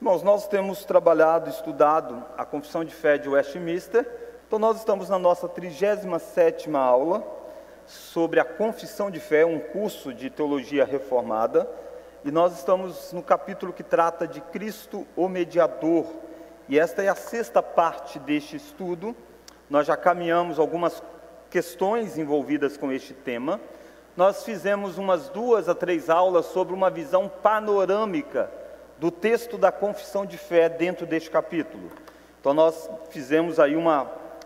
Irmãos, nós temos trabalhado, estudado a Confissão de Fé de Westminster, então nós estamos na nossa 37ª aula sobre a Confissão de Fé, um curso de Teologia Reformada, e nós estamos no capítulo que trata de Cristo, o Mediador, e esta é a 6ª parte deste estudo. Nós já caminhamos algumas questões envolvidas com este tema. Nós fizemos umas 2 a 3 aulas sobre uma visão panorâmica do texto da Confissão de Fé dentro deste capítulo. Então nós fizemos aí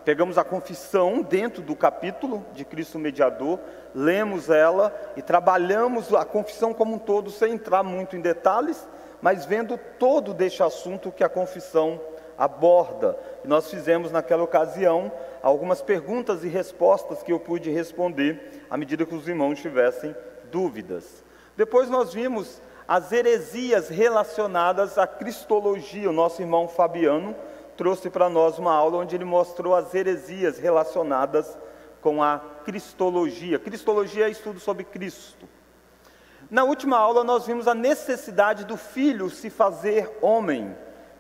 pegamos a confissão dentro do capítulo de Cristo Mediador, lemos ela e trabalhamos a confissão como um todo, sem entrar muito em detalhes, mas vendo todo deste assunto que a confissão aborda. E nós fizemos naquela ocasião algumas perguntas e respostas que eu pude responder à medida que os irmãos tivessem dúvidas. Depois nós vimos as heresias relacionadas à cristologia. O nosso irmão Fabiano trouxe para nós uma aula onde ele mostrou as heresias relacionadas com a cristologia. Cristologia é estudo sobre Cristo. Na última aula nós vimos a necessidade do Filho se fazer homem.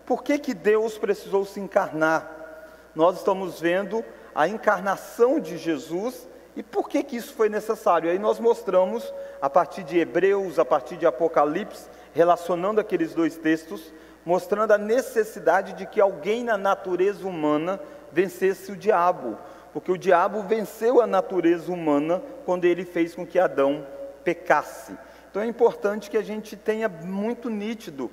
Por que Deus precisou se encarnar? Nós estamos vendo a encarnação de Jesus e por que isso foi necessário. Aí nós mostramos, a partir de Hebreus, a partir de Apocalipse, relacionando aqueles 2 textos, mostrando a necessidade de que alguém na natureza humana vencesse o diabo, porque o diabo venceu a natureza humana quando ele fez com que Adão pecasse. Então é importante que a gente tenha muito nítido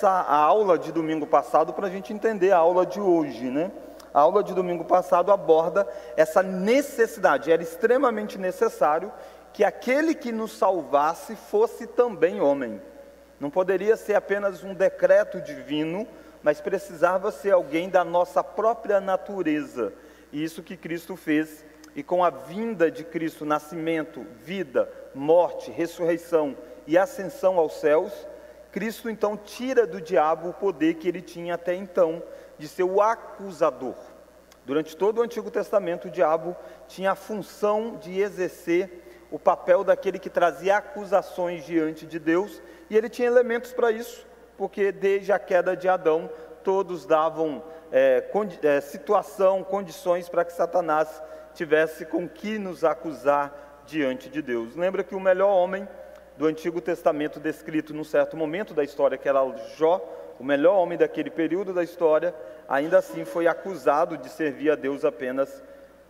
a aula de domingo passado para a gente entender a aula de hoje, né? A aula de domingo passado aborda essa necessidade, era extremamente necessário que aquele que nos salvasse fosse também homem. Não poderia ser apenas um decreto divino, mas precisava ser alguém da nossa própria natureza. E isso que Cristo fez, e com a vinda de Cristo, nascimento, vida, morte, ressurreição e ascensão aos céus, Cristo então tira do diabo o poder que ele tinha até então, de ser o acusador. Durante todo o Antigo Testamento, o diabo tinha a função de exercer o papel daquele que trazia acusações diante de Deus, e ele tinha elementos para isso, porque desde a queda de Adão, todos davam condições para que Satanás tivesse com que nos acusar diante de Deus. Lembra que o melhor homem do Antigo Testamento descrito num certo momento da história, que era o Jó, o melhor homem daquele período da história, ainda assim foi acusado de servir a Deus apenas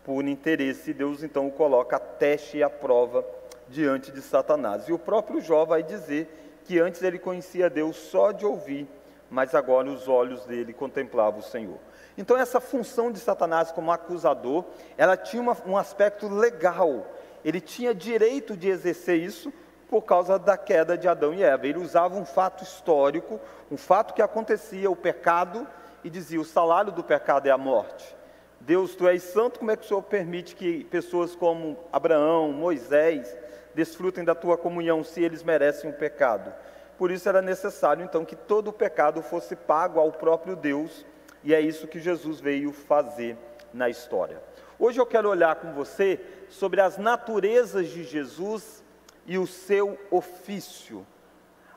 por interesse, e Deus então o coloca a teste e a prova diante de Satanás. E o próprio Jó vai dizer que antes ele conhecia Deus só de ouvir, mas agora os olhos dele contemplavam o Senhor. Então essa função de Satanás como acusador, ela tinha um aspecto legal, ele tinha direito de exercer isso, por causa da queda de Adão e Eva. Ele usava um fato histórico, um fato que acontecia, o pecado, e dizia: o salário do pecado é a morte. Deus, tu és santo, como é que o Senhor permite que pessoas como Abraão, Moisés, desfrutem da tua comunhão, se eles merecem o pecado? Por isso era necessário então que todo o pecado fosse pago ao próprio Deus, e é isso que Jesus veio fazer na história. Hoje eu quero olhar com você sobre as naturezas de Jesus e o seu ofício,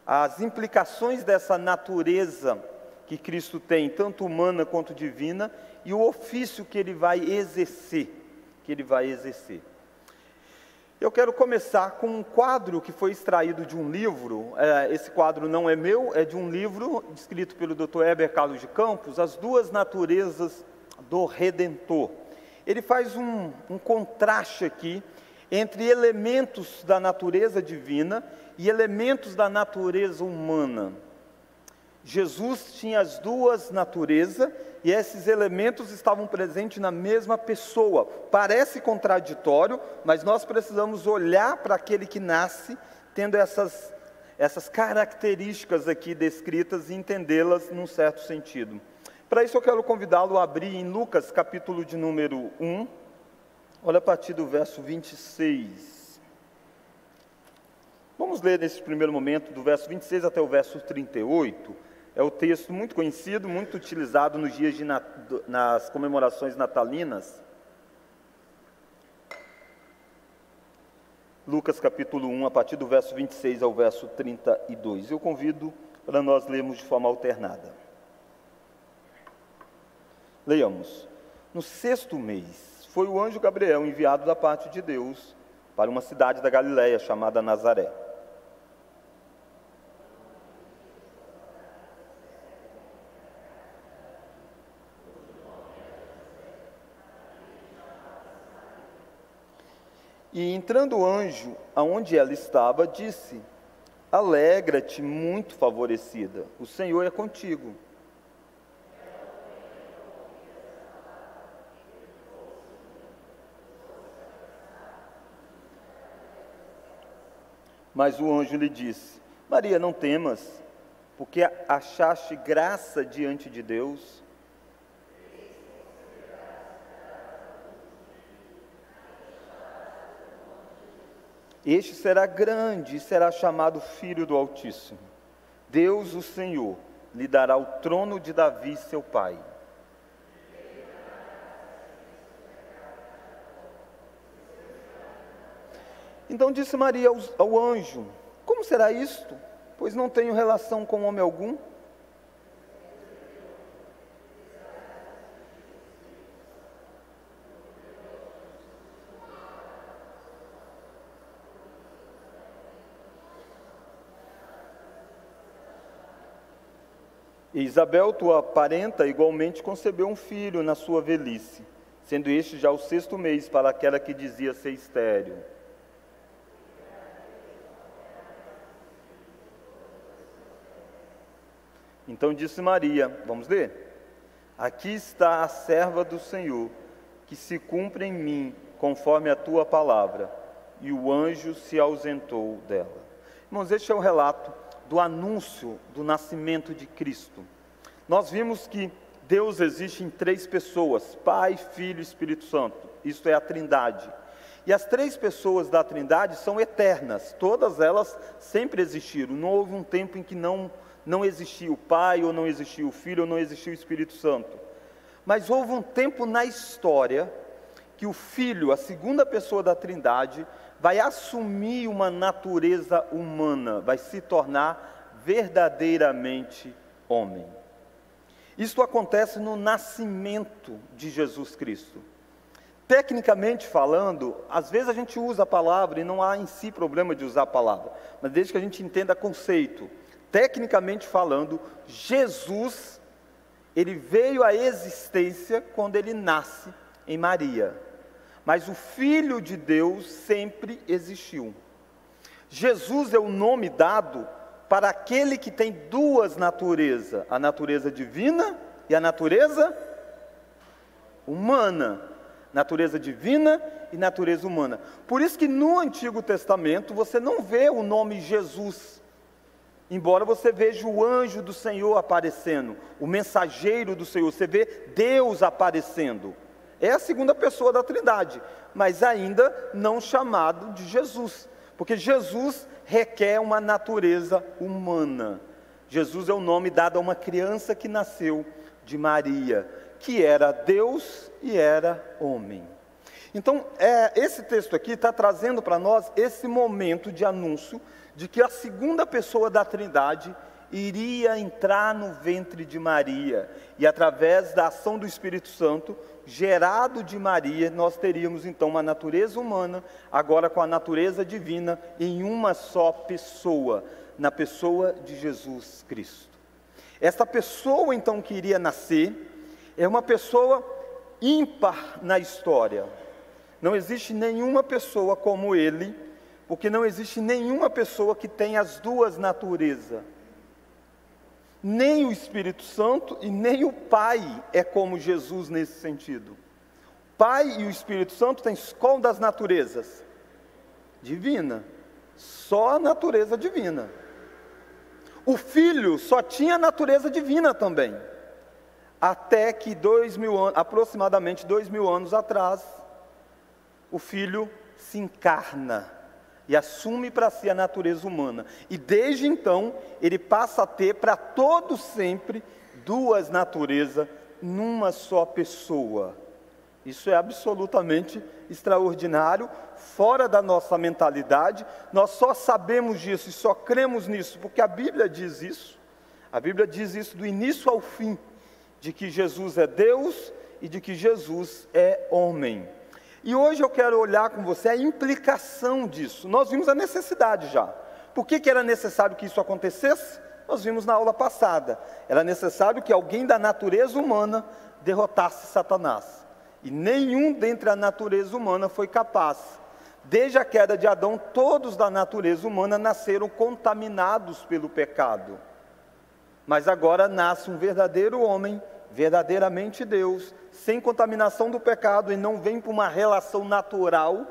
as implicações dessa natureza que Cristo tem, tanto humana quanto divina, e o ofício que ele vai exercer, Eu quero começar com um quadro que foi extraído de um livro, esse quadro não é meu, é de um livro escrito pelo Dr. Heber Carlos de Campos, As Duas Naturezas do Redentor. Ele faz um contraste aqui, entre elementos da natureza divina e elementos da natureza humana. Jesus tinha as duas naturezas e esses elementos estavam presentes na mesma pessoa. Parece contraditório, mas nós precisamos olhar para aquele que nasce tendo essas características aqui descritas e entendê-las num certo sentido. Para isso eu quero convidá-lo a abrir em Lucas, capítulo de número 1, olha a partir do verso 26. Vamos ler nesse primeiro momento, do verso 26 até o verso 38. É o texto muito conhecido, muito utilizado nos dias nas comemorações natalinas. Lucas capítulo 1, a partir do verso 26 ao verso 32. Eu convido para nós lermos de forma alternada. Leiamos. No 6º mês, foi o anjo Gabriel enviado da parte de Deus para uma cidade da Galileia chamada Nazaré. E entrando o anjo, aonde ela estava, disse: Alegra-te, muito favorecida, o Senhor é contigo. Mas o anjo lhe disse: Maria, não temas, porque achaste graça diante de Deus. Este será grande e será chamado Filho do Altíssimo. Deus, o Senhor, lhe dará o trono de Davi, seu pai. Então disse Maria ao anjo: Como será isto? Pois não tenho relação com homem algum. E Isabel, tua parenta, igualmente concebeu um filho na sua velhice, sendo este já o 6º mês para aquela que dizia ser estéril. Então disse Maria, vamos ler? Aqui está a serva do Senhor, que se cumpra em mim conforme a tua palavra. E o anjo se ausentou dela. Irmãos, este é o relato do anúncio do nascimento de Cristo. Nós vimos que Deus existe em 3 pessoas, Pai, Filho e Espírito Santo. Isto é a Trindade. E as 3 pessoas da Trindade são eternas, todas elas sempre existiram. Não houve um tempo em que não existia o Pai, ou não existia o Filho, ou não existia o Espírito Santo. Mas houve um tempo na história que o Filho, a segunda pessoa da Trindade, vai assumir uma natureza humana, vai se tornar verdadeiramente homem. Isto acontece no nascimento de Jesus Cristo. Tecnicamente falando, às vezes a gente usa a palavra e não há em si problema de usar a palavra, mas desde que a gente entenda conceito. Tecnicamente falando, Jesus, ele veio à existência quando ele nasce em Maria. Mas o Filho de Deus sempre existiu. Jesus é o nome dado para aquele que tem 2 naturezas, a natureza divina e a natureza humana. Natureza divina e natureza humana. Por isso que no Antigo Testamento você não vê o nome Jesus, embora você veja o anjo do Senhor aparecendo, o mensageiro do Senhor, você vê Deus aparecendo. É a segunda pessoa da Trindade, mas ainda não chamado de Jesus, porque Jesus requer uma natureza humana. Jesus é o nome dado a uma criança que nasceu de Maria, que era Deus e era homem. Então, esse texto aqui está trazendo para nós esse momento de anúncio de que a segunda pessoa da Trindade iria entrar no ventre de Maria, e através da ação do Espírito Santo, gerado de Maria, nós teríamos então uma natureza humana, agora com a natureza divina, em uma só pessoa, na pessoa de Jesus Cristo. Esta pessoa então que iria nascer, é uma pessoa ímpar na história. Não existe nenhuma pessoa como ele, porque não existe nenhuma pessoa que tenha as 2 naturezas. Nem o Espírito Santo e nem o Pai é como Jesus nesse sentido. O Pai e o Espírito Santo têm qual das naturezas? Divina. Só a natureza divina. O Filho só tinha a natureza divina também. Até que aproximadamente 2000 anos atrás, o Filho se encarna e assume para si a natureza humana. E desde então, ele passa a ter para todo sempre 2 naturezas numa só pessoa. Isso é absolutamente extraordinário, fora da nossa mentalidade. Nós só sabemos disso e só cremos nisso porque a Bíblia diz isso. A Bíblia diz isso do início ao fim, de que Jesus é Deus e de que Jesus é homem. E hoje eu quero olhar com você a implicação disso. Nós vimos a necessidade já. Por que era necessário que isso acontecesse? Nós vimos na aula passada. Era necessário que alguém da natureza humana derrotasse Satanás. E nenhum dentre a natureza humana foi capaz. Desde a queda de Adão, todos da natureza humana nasceram contaminados pelo pecado. Mas agora nasce um verdadeiro homem, verdadeiramente Deus, sem contaminação do pecado, e não vem para uma relação natural.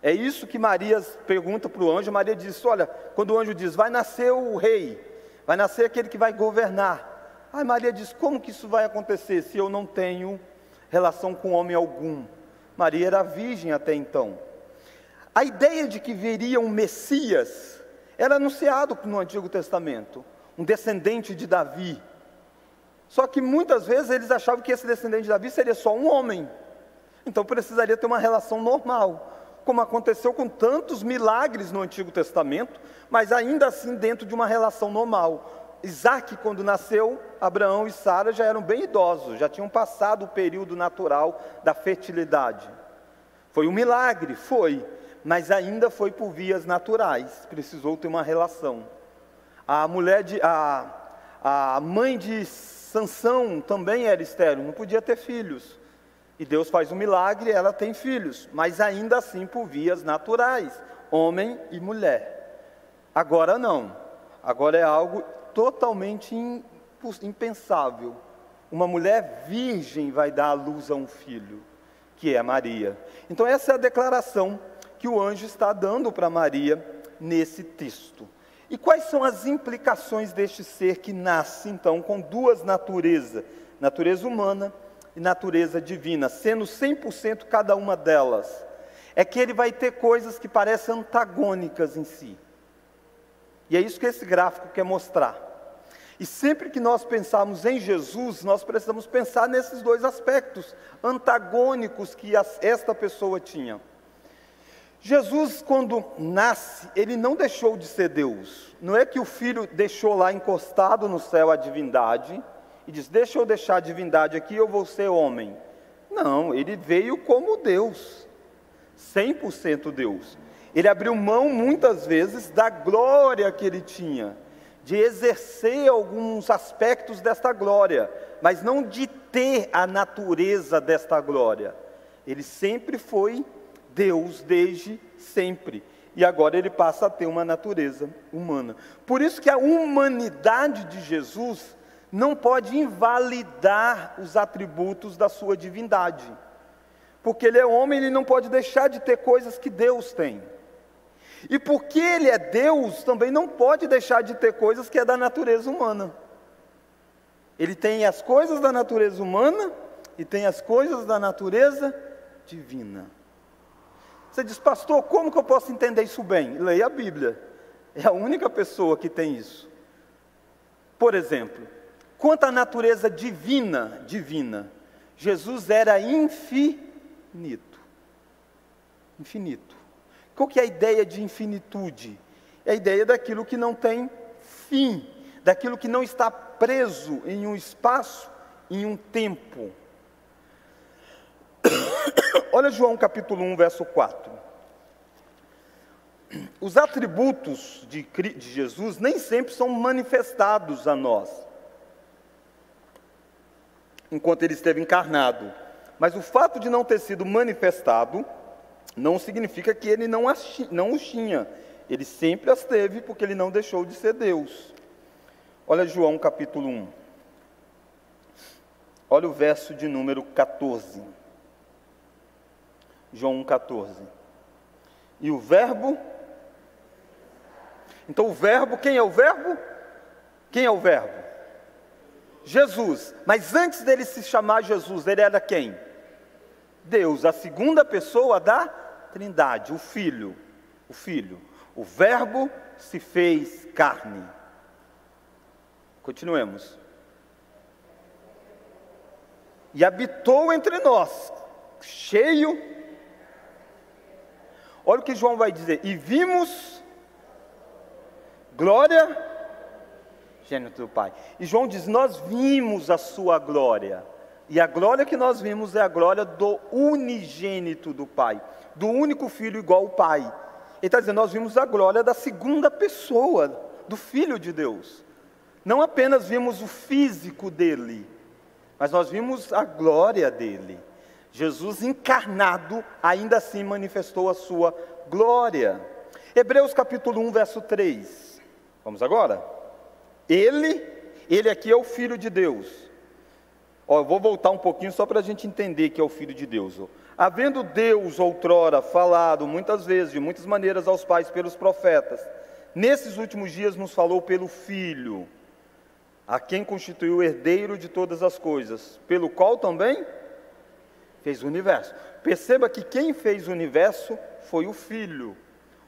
É isso que Maria pergunta para o anjo. Maria diz, olha, quando o anjo diz, vai nascer o rei, vai nascer aquele que vai governar. Aí Maria diz, como que isso vai acontecer se eu não tenho relação com homem algum? Maria era virgem até então. A ideia de que viria um Messias era anunciado no Antigo Testamento, um descendente de Davi. Só que muitas vezes eles achavam que esse descendente de Davi seria só um homem. Então precisaria ter uma relação normal, como aconteceu com tantos milagres no Antigo Testamento, mas ainda assim dentro de uma relação normal. Isaac, quando nasceu, Abraão e Sara já eram bem idosos, já tinham passado o período natural da fertilidade. Foi um milagre, foi, mas ainda foi por vias naturais, precisou ter uma relação. A mãe de Sansão também era estéril, não podia ter filhos. E Deus faz um milagre, ela tem filhos, mas ainda assim por vias naturais, homem e mulher. Agora não, agora é algo totalmente impensável. Uma mulher virgem vai dar à luz a um filho, que é Maria. Então essa é a declaração que o anjo está dando para Maria nesse texto. E quais são as implicações deste ser que nasce então com duas naturezas, natureza humana e natureza divina, sendo 100% cada uma delas? É que ele vai ter coisas que parecem antagônicas em si. E é isso que esse gráfico quer mostrar. E sempre que nós pensarmos em Jesus, nós precisamos pensar nesses dois aspectos antagônicos que esta pessoa tinha. Jesus, quando nasce, ele não deixou de ser Deus. Não é que o filho deixou lá encostado no céu a divindade e diz, deixa eu deixar a divindade aqui, eu vou ser homem. Não, ele veio como Deus, 100% Deus. Ele abriu mão muitas vezes da glória que ele tinha, de exercer alguns aspectos desta glória, mas não de ter a natureza desta glória. Ele sempre foi Deus desde sempre, e agora ele passa a ter uma natureza humana. Por isso que a humanidade de Jesus não pode invalidar os atributos da sua divindade, porque ele é homem, ele não pode deixar de ter coisas que Deus tem, e porque ele é Deus, também não pode deixar de ter coisas que é da natureza humana. Ele tem as coisas da natureza humana e tem as coisas da natureza divina. Você diz, pastor, como que eu posso entender isso bem? Leia a Bíblia, é a única pessoa que tem isso. Por exemplo, quanto à natureza divina, Jesus era infinito. Infinito. Qual que é a ideia de infinitude? É a ideia daquilo que não tem fim, daquilo que não está preso em um espaço, em um tempo. Olha João capítulo 1, verso 4. Os atributos de Jesus nem sempre são manifestados a nós, enquanto ele esteve encarnado. Mas o fato de não ter sido manifestado, não significa que ele não os tinha. Ele sempre as teve, porque ele não deixou de ser Deus. Olha João capítulo 1. Olha o verso de número 14. João 1,14. E o verbo? Então o verbo, quem é o verbo? Quem é o verbo? Jesus. Mas antes dele se chamar Jesus, ele era quem? Deus, a segunda pessoa da Trindade, o Filho. O Filho. O verbo se fez carne. Continuemos. E habitou entre nós, cheio. Olha o que João vai dizer, e vimos glória, unigênito do Pai. E João diz, nós vimos a sua glória. E a glória que nós vimos é a glória do unigênito do Pai, do único Filho igual ao Pai. Ele está dizendo, nós vimos a glória da segunda pessoa, do Filho de Deus. Não apenas vimos o físico dele, mas nós vimos a glória dele. Jesus encarnado, ainda assim manifestou a sua glória. Hebreus capítulo 1, verso 3. Vamos agora? Ele aqui é o Filho de Deus. Eu vou voltar um pouquinho só para a gente entender que é o Filho de Deus. Havendo Deus outrora falado muitas vezes, de muitas maneiras aos pais pelos profetas, nesses últimos dias nos falou pelo Filho, a quem constituiu o herdeiro de todas as coisas, pelo qual também fez o universo. Perceba que quem fez o universo foi o Filho.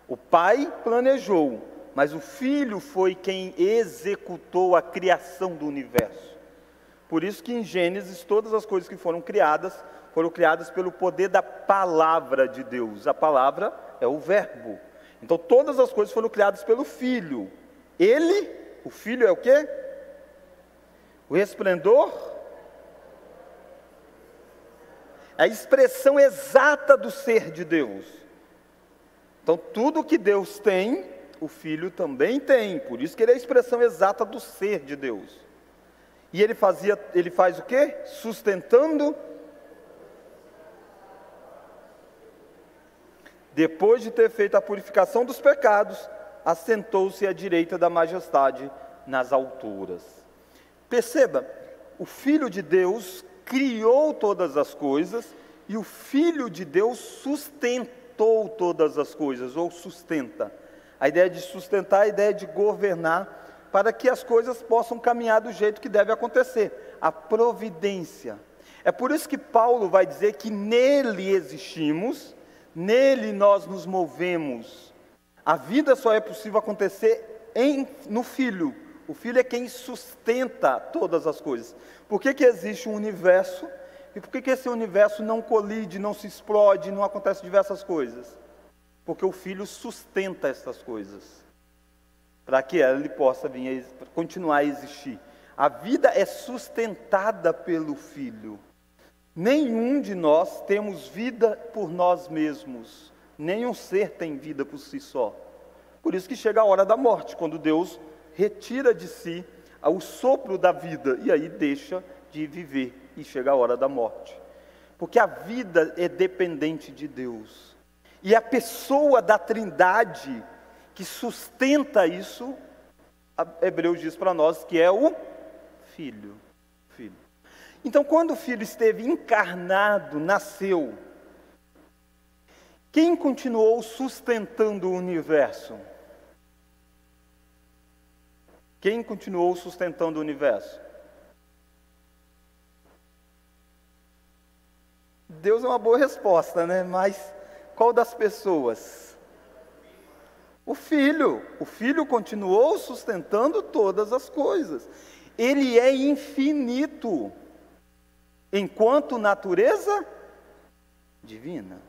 O Pai planejou, mas o Filho foi quem executou a criação do universo. Por isso que em Gênesis todas as coisas que foram criadas pelo poder da palavra de Deus. A palavra é o verbo. Então todas as coisas foram criadas pelo Filho. Ele, o Filho é o quê? O resplendor, a expressão exata do ser de Deus. Então tudo que Deus tem, o Filho também tem. Por isso que ele é a expressão exata do ser de Deus. E ele faz o quê? Sustentando. Depois de ter feito a purificação dos pecados, assentou-se à direita da majestade nas alturas. Perceba, o Filho de Deus criou todas as coisas e o Filho de Deus sustentou todas as coisas, ou sustenta. A ideia de sustentar é a ideia de governar para que as coisas possam caminhar do jeito que deve acontecer, a providência. É por isso que Paulo vai dizer que nele existimos, nele nós nos movemos. A vida só é possível acontecer no Filho. O Filho é quem sustenta todas as coisas. Por que existe um universo? E por que esse universo não colide, não se explode, não acontece diversas coisas? Porque o Filho sustenta essas coisas, para que ele possa continuar a existir. A vida é sustentada pelo Filho. Nenhum de nós temos vida por nós mesmos. Nenhum ser tem vida por si só. Por isso que chega a hora da morte, quando Deus retira de si o sopro da vida, e aí deixa de viver, e chega a hora da morte. Porque a vida é dependente de Deus. E a pessoa da Trindade que sustenta isso, Hebreus diz para nós que é o Filho. Então, quando o Filho esteve encarnado, nasceu, quem continuou sustentando o universo? Quem continuou sustentando o universo? Deus é uma boa resposta, né? Mas qual das pessoas? O Filho. O Filho continuou sustentando todas as coisas. Ele é infinito, enquanto natureza divina.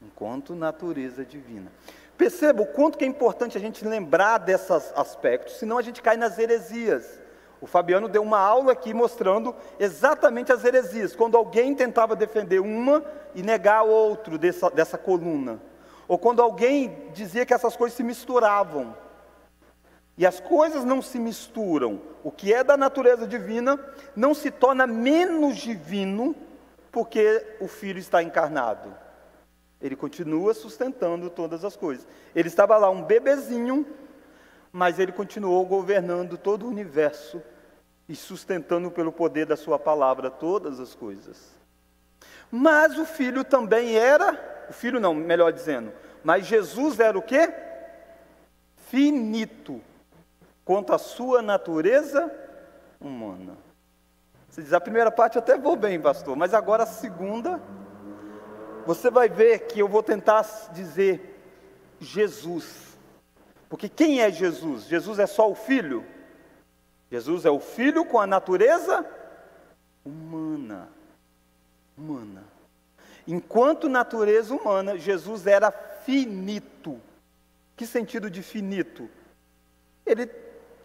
Enquanto natureza divina. Perceba o quanto que é importante a gente lembrar desses aspectos, senão a gente cai nas heresias. O Fabiano deu uma aula aqui mostrando exatamente as heresias, quando alguém tentava defender uma e negar outro dessa coluna, ou quando alguém dizia que essas coisas se misturavam. E as coisas não se misturam. O que é da natureza divina não se torna menos divino porque o Filho está encarnado. Ele continua sustentando todas as coisas. Ele estava lá, um bebezinho, mas ele continuou governando todo o universo e sustentando pelo poder da sua palavra todas as coisas. Mas o Filho também era, o Filho não, melhor dizendo, mas Jesus era o quê? Finito, quanto à sua natureza humana. Você diz, a primeira parte até vou bem, pastor, mas agora a segunda... Você vai ver que eu vou tentar dizer Jesus. Porque quem é Jesus? Jesus é só o Filho? Jesus é o Filho com a natureza humana. Enquanto natureza humana, Jesus era finito. Que sentido de finito? Ele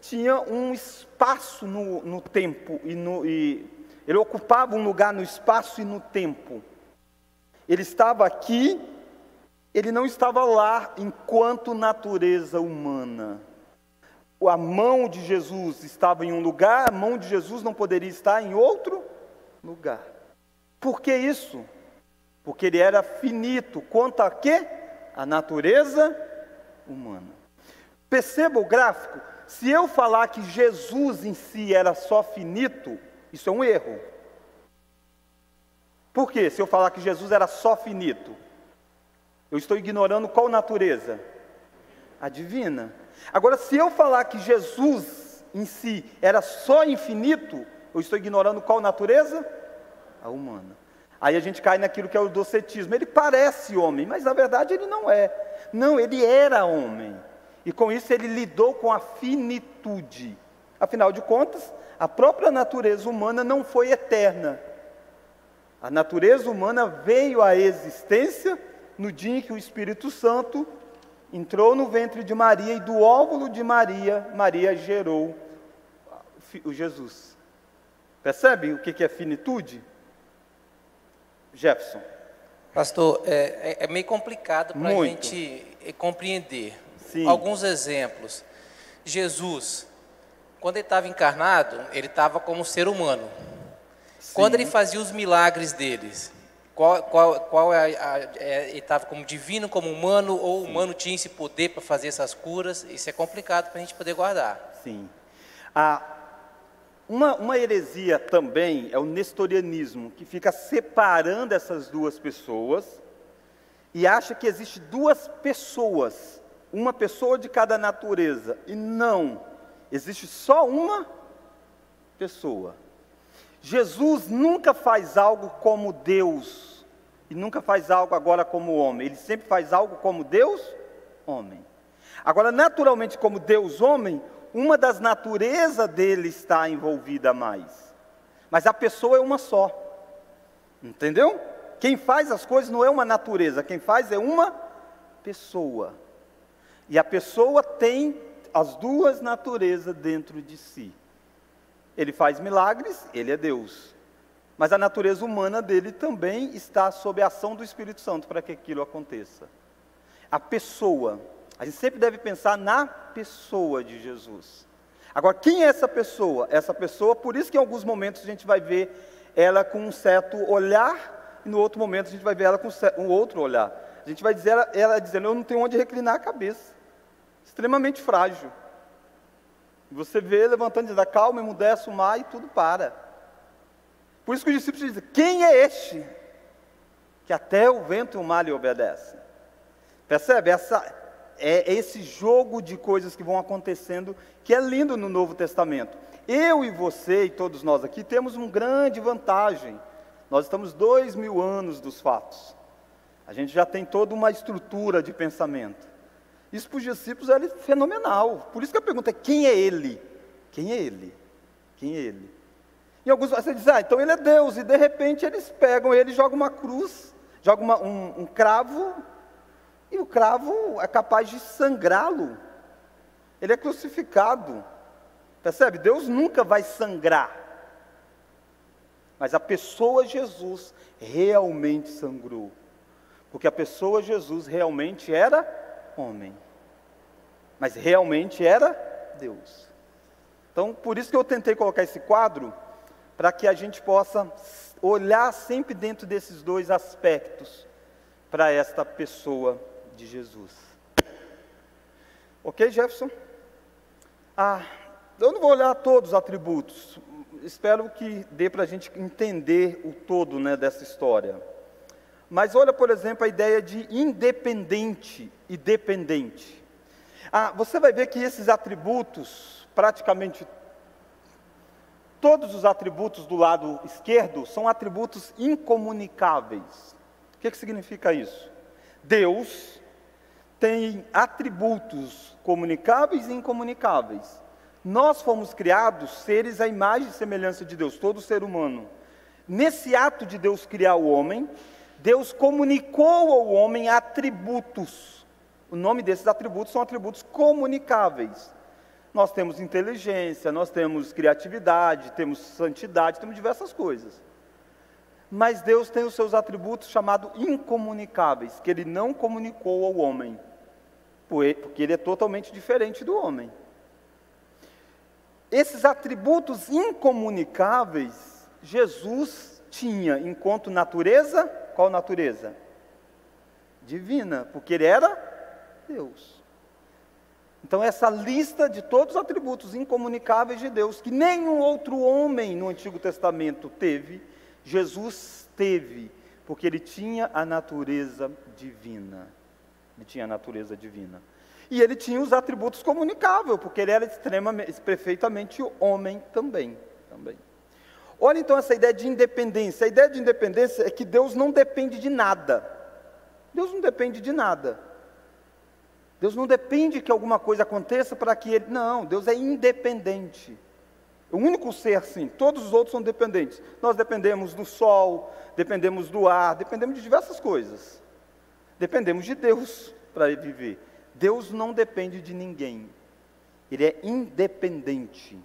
tinha um espaço no tempo, ele ocupava um lugar no espaço e no tempo. Ele estava aqui, ele não estava lá enquanto natureza humana. A mão de Jesus estava em um lugar, a mão de Jesus não poderia estar em outro lugar. Por que isso? Porque ele era finito. Quanto a quê? A natureza humana. Perceba o gráfico? Se eu falar que Jesus em si era só finito, isso é um erro. Por quê? Se eu falar que Jesus era só finito, eu estou ignorando qual natureza? A divina. Agora, se eu falar que Jesus em si era só infinito, eu estou ignorando qual natureza? A humana. Aí a gente cai naquilo que é o docetismo. Ele parece homem, mas na verdade ele não é. Não, ele era homem. E com isso ele lidou com a finitude. Afinal de contas, a própria natureza humana não foi eterna. A natureza humana veio à existência no dia em que o Espírito Santo entrou no ventre de Maria e do óvulo de Maria, Maria gerou o Jesus. Percebe o que é finitude? Jefferson. Pastor, é meio complicado para a gente compreender. Sim. Alguns exemplos. Jesus, quando ele estava encarnado, ele estava como ser humano. Sim. Quando ele fazia os milagres deles, ele estava como divino, como humano, ou o humano tinha esse poder para fazer essas curas? Isso é complicado para a gente poder guardar. Sim. Uma heresia também é o nestorianismo, que fica separando essas duas pessoas e acha que existe duas pessoas, uma pessoa de cada natureza. E não, existe só uma pessoa. Jesus nunca faz algo como Deus e nunca faz algo agora como homem. Ele sempre faz algo como Deus, homem. Agora, naturalmente, como Deus, homem, uma das naturezas dele está envolvida mais. Mas a pessoa é uma só. Entendeu? Quem faz as coisas não é uma natureza, quem faz é uma pessoa. E a pessoa tem as duas naturezas dentro de si. Ele faz milagres, ele é Deus. Mas a natureza humana dele também está sob a ação do Espírito Santo para que aquilo aconteça. A pessoa, a gente sempre deve pensar na pessoa de Jesus. Agora, quem é essa pessoa? Essa pessoa, por isso que em alguns momentos a gente vai ver ela com um certo olhar, e no outro momento a gente vai ver ela com um outro olhar. A gente vai dizer ela dizendo, eu não tenho onde reclinar a cabeça. Extremamente frágil. E você vê levantando e dizendo, calma, emudece o mar e tudo para. Por isso que os discípulos dizem, quem é este? Que até o vento e o mar lhe obedecem. Percebe? É esse jogo de coisas que vão acontecendo, que é lindo no Novo Testamento. Eu e você e todos nós aqui temos uma grande vantagem. Nós estamos 2000 anos dos fatos. A gente já tem toda uma estrutura de pensamento. Isso para os discípulos é fenomenal. Por isso que a pergunta é, quem é ele? Quem é ele? Quem é ele? E alguns você diz, então ele é Deus. E de repente eles pegam ele e jogam uma cruz, jogam um cravo, e o cravo é capaz de sangrá-lo. Ele é crucificado. Percebe? Deus nunca vai sangrar. Mas a pessoa Jesus realmente sangrou. Porque a pessoa Jesus realmente era homem. Mas realmente era Deus. Então, por isso que eu tentei colocar esse quadro, para que a gente possa olhar sempre dentro desses dois aspectos, para esta pessoa de Jesus. Ok, Jefferson? Eu não vou olhar todos os atributos. Espero que dê para a gente entender o todo, né, dessa história. Mas olha, por exemplo, a ideia de independente e dependente. Você vai ver que esses atributos, praticamente todos os atributos do lado esquerdo, são atributos incomunicáveis. O que significa isso? Deus tem atributos comunicáveis e incomunicáveis. Nós fomos criados seres à imagem e semelhança de Deus, todo ser humano. Nesse ato de Deus criar o homem, Deus comunicou ao homem atributos. O nome desses atributos são atributos comunicáveis. Nós temos inteligência, nós temos criatividade, temos santidade, temos diversas coisas. Mas Deus tem os seus atributos chamados incomunicáveis, que Ele não comunicou ao homem, porque Ele é totalmente diferente do homem. Esses atributos incomunicáveis, Jesus tinha enquanto natureza. Qual natureza? Divina, porque Ele era Deus. Então essa lista de todos os atributos incomunicáveis de Deus, que nenhum outro homem no Antigo Testamento teve, Jesus teve, porque Ele tinha a natureza divina. Ele tinha a natureza divina. E Ele tinha os atributos comunicáveis, porque Ele era perfeitamente homem também. Olha então essa ideia de independência. A ideia de independência é que Deus não depende de nada. Deus não depende de nada. Deus não depende que alguma coisa aconteça para que Ele... Não, Deus é independente. O único ser assim, todos os outros são dependentes. Nós dependemos do sol, dependemos do ar, dependemos de diversas coisas. Dependemos de Deus para viver. Deus não depende de ninguém. Ele é independente.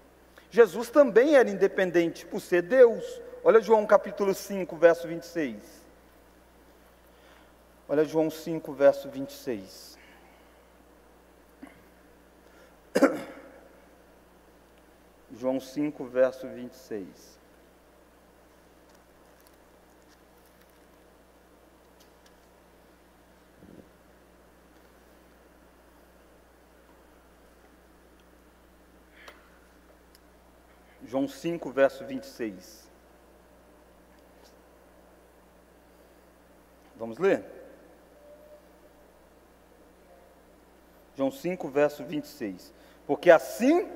Jesus também era independente por ser Deus. Olha João capítulo 5, verso 26. Olha João 5, verso 26. João 5, verso 26. João 5, verso 26. Vamos ler? João 5, verso 26. Porque assim...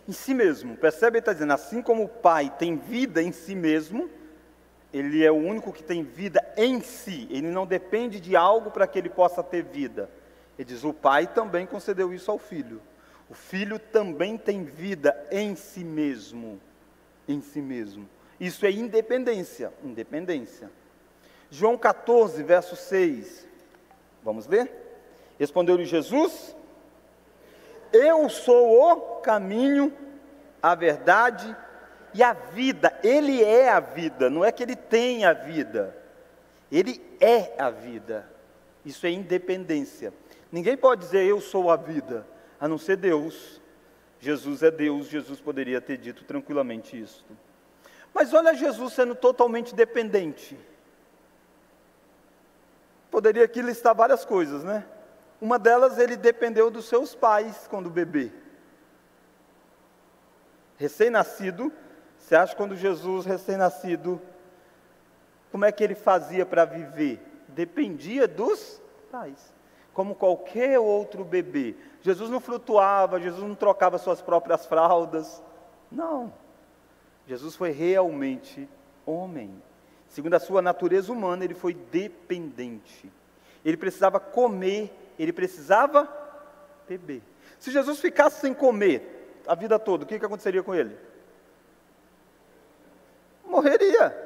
Em si mesmo, percebe? Ele está dizendo, assim como o Pai tem vida em si mesmo, Ele é o único que tem vida em si. Ele não depende de algo para que Ele possa ter vida. Ele diz, o Pai também concedeu isso ao Filho. O Filho também tem vida em si mesmo. Em si mesmo. Isso é independência. João 14, verso 6. Vamos ler? Respondeu-lhe Jesus: eu sou o caminho, a verdade e a vida. Ele é a vida, não é que Ele tem a vida. Ele é a vida. Isso é independência. Ninguém pode dizer eu sou a vida, a não ser Deus. Jesus é Deus, Jesus poderia ter dito tranquilamente isso. Mas olha Jesus sendo totalmente dependente. Poderia aqui listar várias coisas, né? Uma delas, ele dependeu dos seus pais quando bebê. Recém-nascido, você acha que quando Jesus, recém-nascido, como é que ele fazia para viver? Dependia dos pais. Como qualquer outro bebê. Jesus não flutuava, Jesus não trocava suas próprias fraldas. Não. Jesus foi realmente homem. Segundo a sua natureza humana, ele foi dependente. Ele precisava comer, ele precisava beber. Se Jesus ficasse sem comer a vida toda, o que aconteceria com ele? Morreria.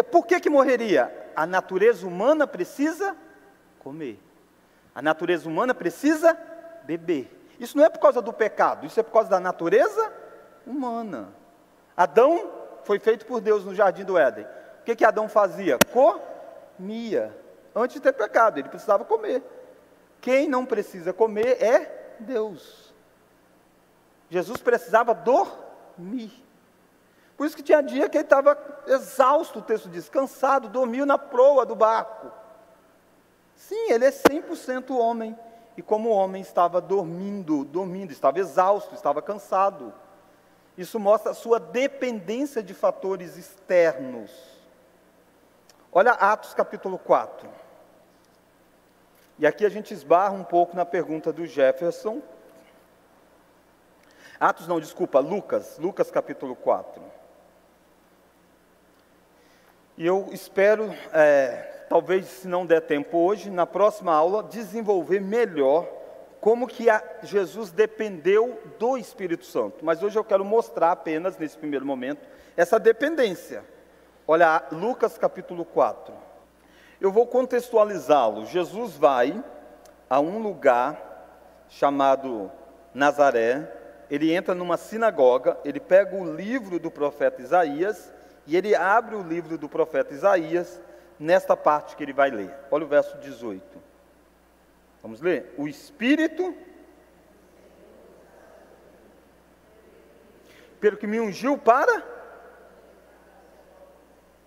Por que morreria? A natureza humana precisa comer. A natureza humana precisa beber. Isso não é por causa do pecado, isso é por causa da natureza humana. Adão foi feito por Deus no jardim do Éden. O que Adão fazia? Comia. Antes de ter pecado, ele precisava comer. Quem não precisa comer é Deus. Jesus precisava dormir. Por isso que tinha dia que ele estava exausto, o texto diz, cansado, dormiu na proa do barco. Sim, ele é 100% homem. E como homem estava dormindo, estava exausto, estava cansado. Isso mostra a sua dependência de fatores externos. Olha Atos capítulo 4. E aqui a gente esbarra um pouco na pergunta do Jefferson. Lucas capítulo 4. E eu espero, talvez se não der tempo hoje, na próxima aula, desenvolver melhor como que Jesus dependeu do Espírito Santo. Mas hoje eu quero mostrar apenas, nesse primeiro momento, essa dependência. Olha, Lucas capítulo 4. Eu vou contextualizá-lo. Jesus vai a um lugar chamado Nazaré, ele entra numa sinagoga, ele pega o livro do profeta Isaías, e ele abre o livro do profeta Isaías, nesta parte que ele vai ler. Olha o verso 18. Vamos ler? O Espírito, pelo que me ungiu para,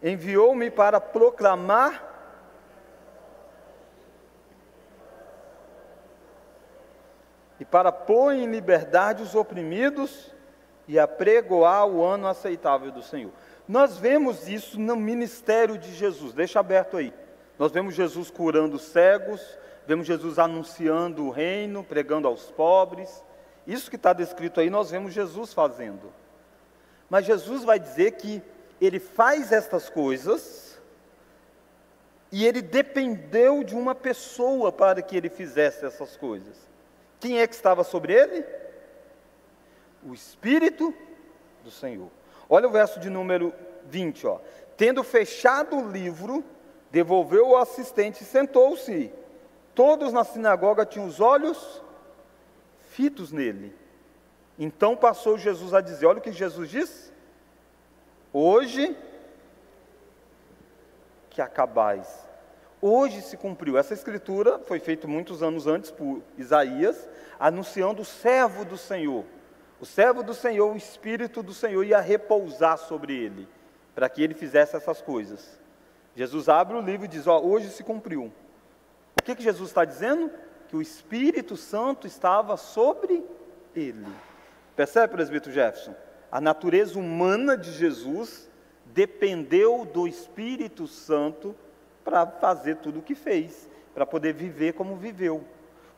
enviou-me para proclamar e para pôr em liberdade os oprimidos e apregoar o ano aceitável do Senhor. Nós vemos isso no ministério de Jesus, deixa aberto aí. Nós vemos Jesus curando cegos, vemos Jesus anunciando o reino, pregando aos pobres. Isso que está descrito aí, nós vemos Jesus fazendo. Mas Jesus vai dizer que ele faz estas coisas e ele dependeu de uma pessoa para que ele fizesse essas coisas. Quem é que estava sobre ele? O Espírito do Senhor. Olha o verso de número 20, ó. Tendo fechado o livro, devolveu o assistente e sentou-se. Todos na sinagoga tinham os olhos fitos nele. Então passou Jesus a dizer, olha o que Jesus disse: hoje que acabais. Hoje se cumpriu. Essa escritura foi feita muitos anos antes por Isaías, anunciando o servo do Senhor. O servo do Senhor, o Espírito do Senhor ia repousar sobre ele, para que ele fizesse essas coisas. Jesus abre o livro e diz, ó, hoje se cumpriu. O que Jesus está dizendo? Que o Espírito Santo estava sobre ele. Percebe, presbítero Jefferson? A natureza humana de Jesus dependeu do Espírito Santo para fazer tudo o que fez, para poder viver como viveu.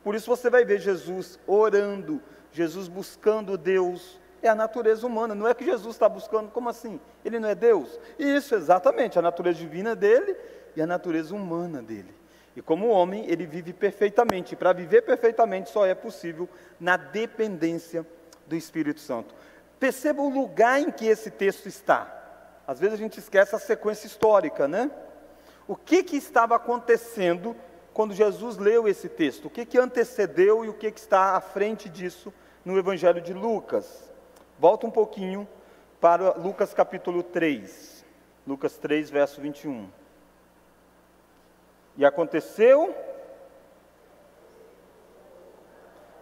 Por isso você vai ver Jesus orando, Jesus buscando Deus. É a natureza humana, não é que Jesus está buscando, como assim? Ele não é Deus? Isso, exatamente, a natureza divina dele e a natureza humana dele. E como homem, ele vive perfeitamente, e para viver perfeitamente só é possível na dependência do Espírito Santo. Perceba o lugar em que esse texto está. Às vezes a gente esquece a sequência histórica, né? O que estava acontecendo quando Jesus leu esse texto? O que antecedeu e o que está à frente disso no Evangelho de Lucas? Volta um pouquinho para Lucas capítulo 3. Lucas 3, verso 21. E aconteceu,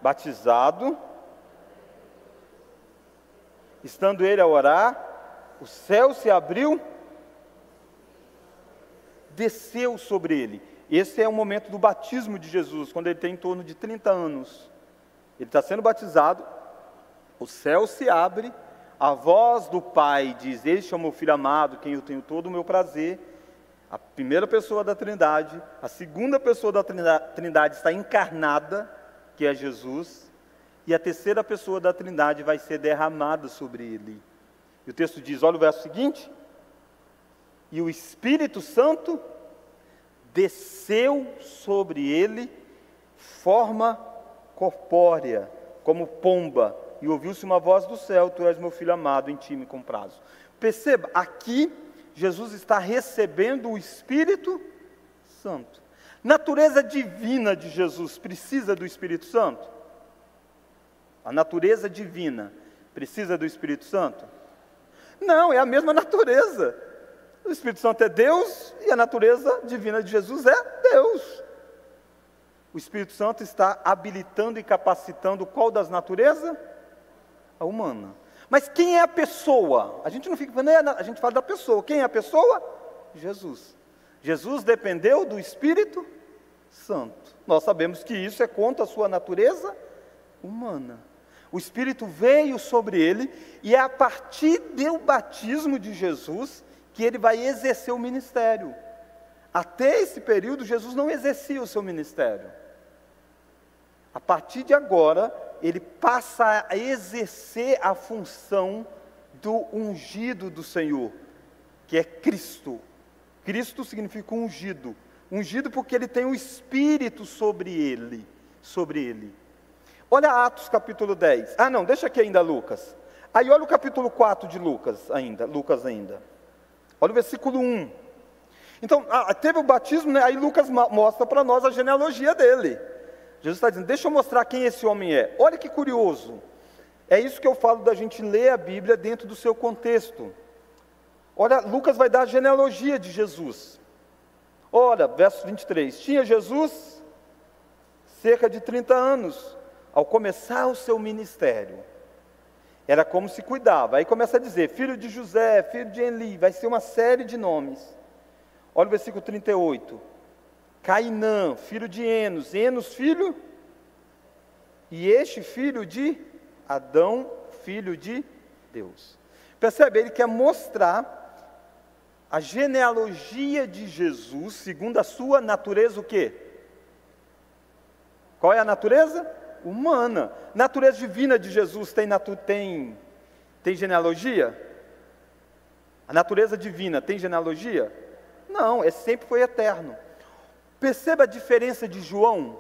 batizado, estando ele a orar, o céu se abriu, desceu sobre ele. Esse é o momento do batismo de Jesus, quando ele tem em torno de 30 anos. Ele está sendo batizado, o céu se abre, a voz do Pai diz, este é o meu Filho amado, quem eu tenho todo o meu prazer. A primeira pessoa da Trindade, a segunda pessoa da Trindade está encarnada, que é Jesus, e a terceira pessoa da Trindade vai ser derramada sobre ele. E o texto diz, olha o verso seguinte, e o Espírito Santo desceu sobre ele, forma corpórea, como pomba, e ouviu-se uma voz do céu, tu és meu Filho amado, em ti me comprazo. Perceba, aqui Jesus está recebendo o Espírito Santo. Natureza divina de Jesus precisa do Espírito Santo? A natureza divina precisa do Espírito Santo? Não, é a mesma natureza. O Espírito Santo é Deus e a natureza divina de Jesus é Deus. O Espírito Santo está habilitando e capacitando qual das naturezas? A humana. Mas quem é a pessoa? A gente não fica falando, a gente fala da pessoa. Quem é a pessoa? Jesus. Jesus dependeu do Espírito Santo. Nós sabemos que isso é contra a sua natureza humana. O Espírito veio sobre ele e é a partir do batismo de Jesus que ele vai exercer o ministério. Até esse período, Jesus não exercia o seu ministério. A partir de agora, ele passa a exercer a função do ungido do Senhor, que é Cristo. Cristo significa ungido. Ungido porque ele tem o Espírito sobre ele. Olha Atos capítulo 10. Ah não, deixa aqui ainda Lucas. Aí olha o capítulo 4 de Lucas ainda. Olha o versículo 1. Então, teve o batismo, né? Aí Lucas mostra para nós a genealogia dele. Jesus está dizendo, deixa eu mostrar quem esse homem é. Olha que curioso. É isso que eu falo da gente ler a Bíblia dentro do seu contexto. Olha, Lucas vai dar a genealogia de Jesus. Olha, verso 23. Tinha Jesus cerca de 30 anos, ao começar o seu ministério. Era como se cuidava. Aí começa a dizer, filho de José, filho de Eli, vai ser uma série de nomes. Olha o versículo 38. Cainã, filho de Enos, Enos, filho, e este filho de Adão, filho de Deus. Percebe? Ele quer mostrar a genealogia de Jesus, segundo a sua natureza o quê? Qual é a natureza? Humana. Natureza divina de Jesus tem genealogia? A natureza divina tem genealogia? Não, sempre foi eterno. Perceba a diferença de João.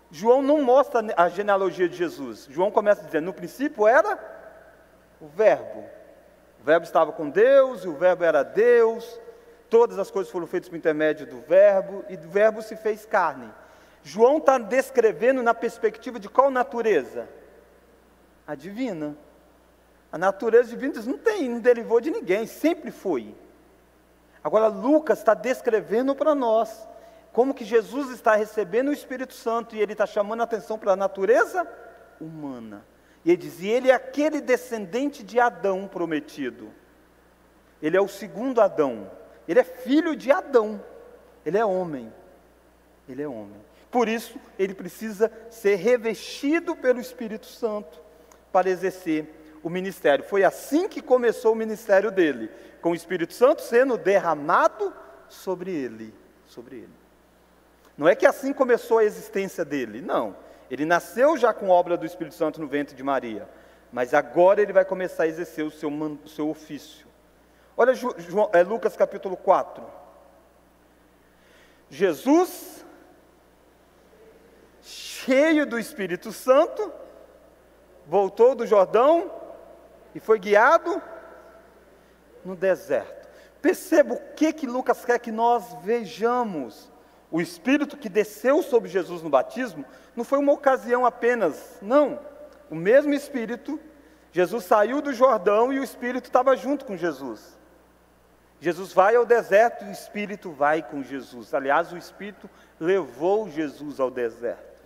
João não mostra a genealogia de Jesus. João começa dizendo, no princípio era o Verbo. O Verbo estava com Deus, e o Verbo era Deus. Todas as coisas foram feitas por intermédio do Verbo, e o Verbo se fez carne. João está descrevendo na perspectiva de qual natureza? A divina. A natureza divina não derivou de ninguém, sempre foi. Agora Lucas está descrevendo para nós como que Jesus está recebendo o Espírito Santo e ele está chamando a atenção para a natureza humana. E ele diz, e ele é aquele descendente de Adão prometido. Ele é o segundo Adão. Ele é filho de Adão. Ele é homem. Ele é homem. Por isso, ele precisa ser revestido pelo Espírito Santo para exercer o ministério. Foi assim que começou o ministério dele, com o Espírito Santo sendo derramado sobre ele. Não é que assim começou a existência dele, não. Ele nasceu já com a obra do Espírito Santo no ventre de Maria, mas agora ele vai começar a exercer o seu ofício. Olha Lucas capítulo 4. Jesus, cheio do Espírito Santo, voltou do Jordão e foi guiado no deserto. Perceba o que Lucas quer que nós vejamos. O Espírito que desceu sobre Jesus no batismo não foi uma ocasião apenas, não. O mesmo Espírito, Jesus saiu do Jordão e o Espírito estava junto com Jesus. Jesus vai ao deserto e o Espírito vai com Jesus. Aliás, o Espírito levou Jesus ao deserto.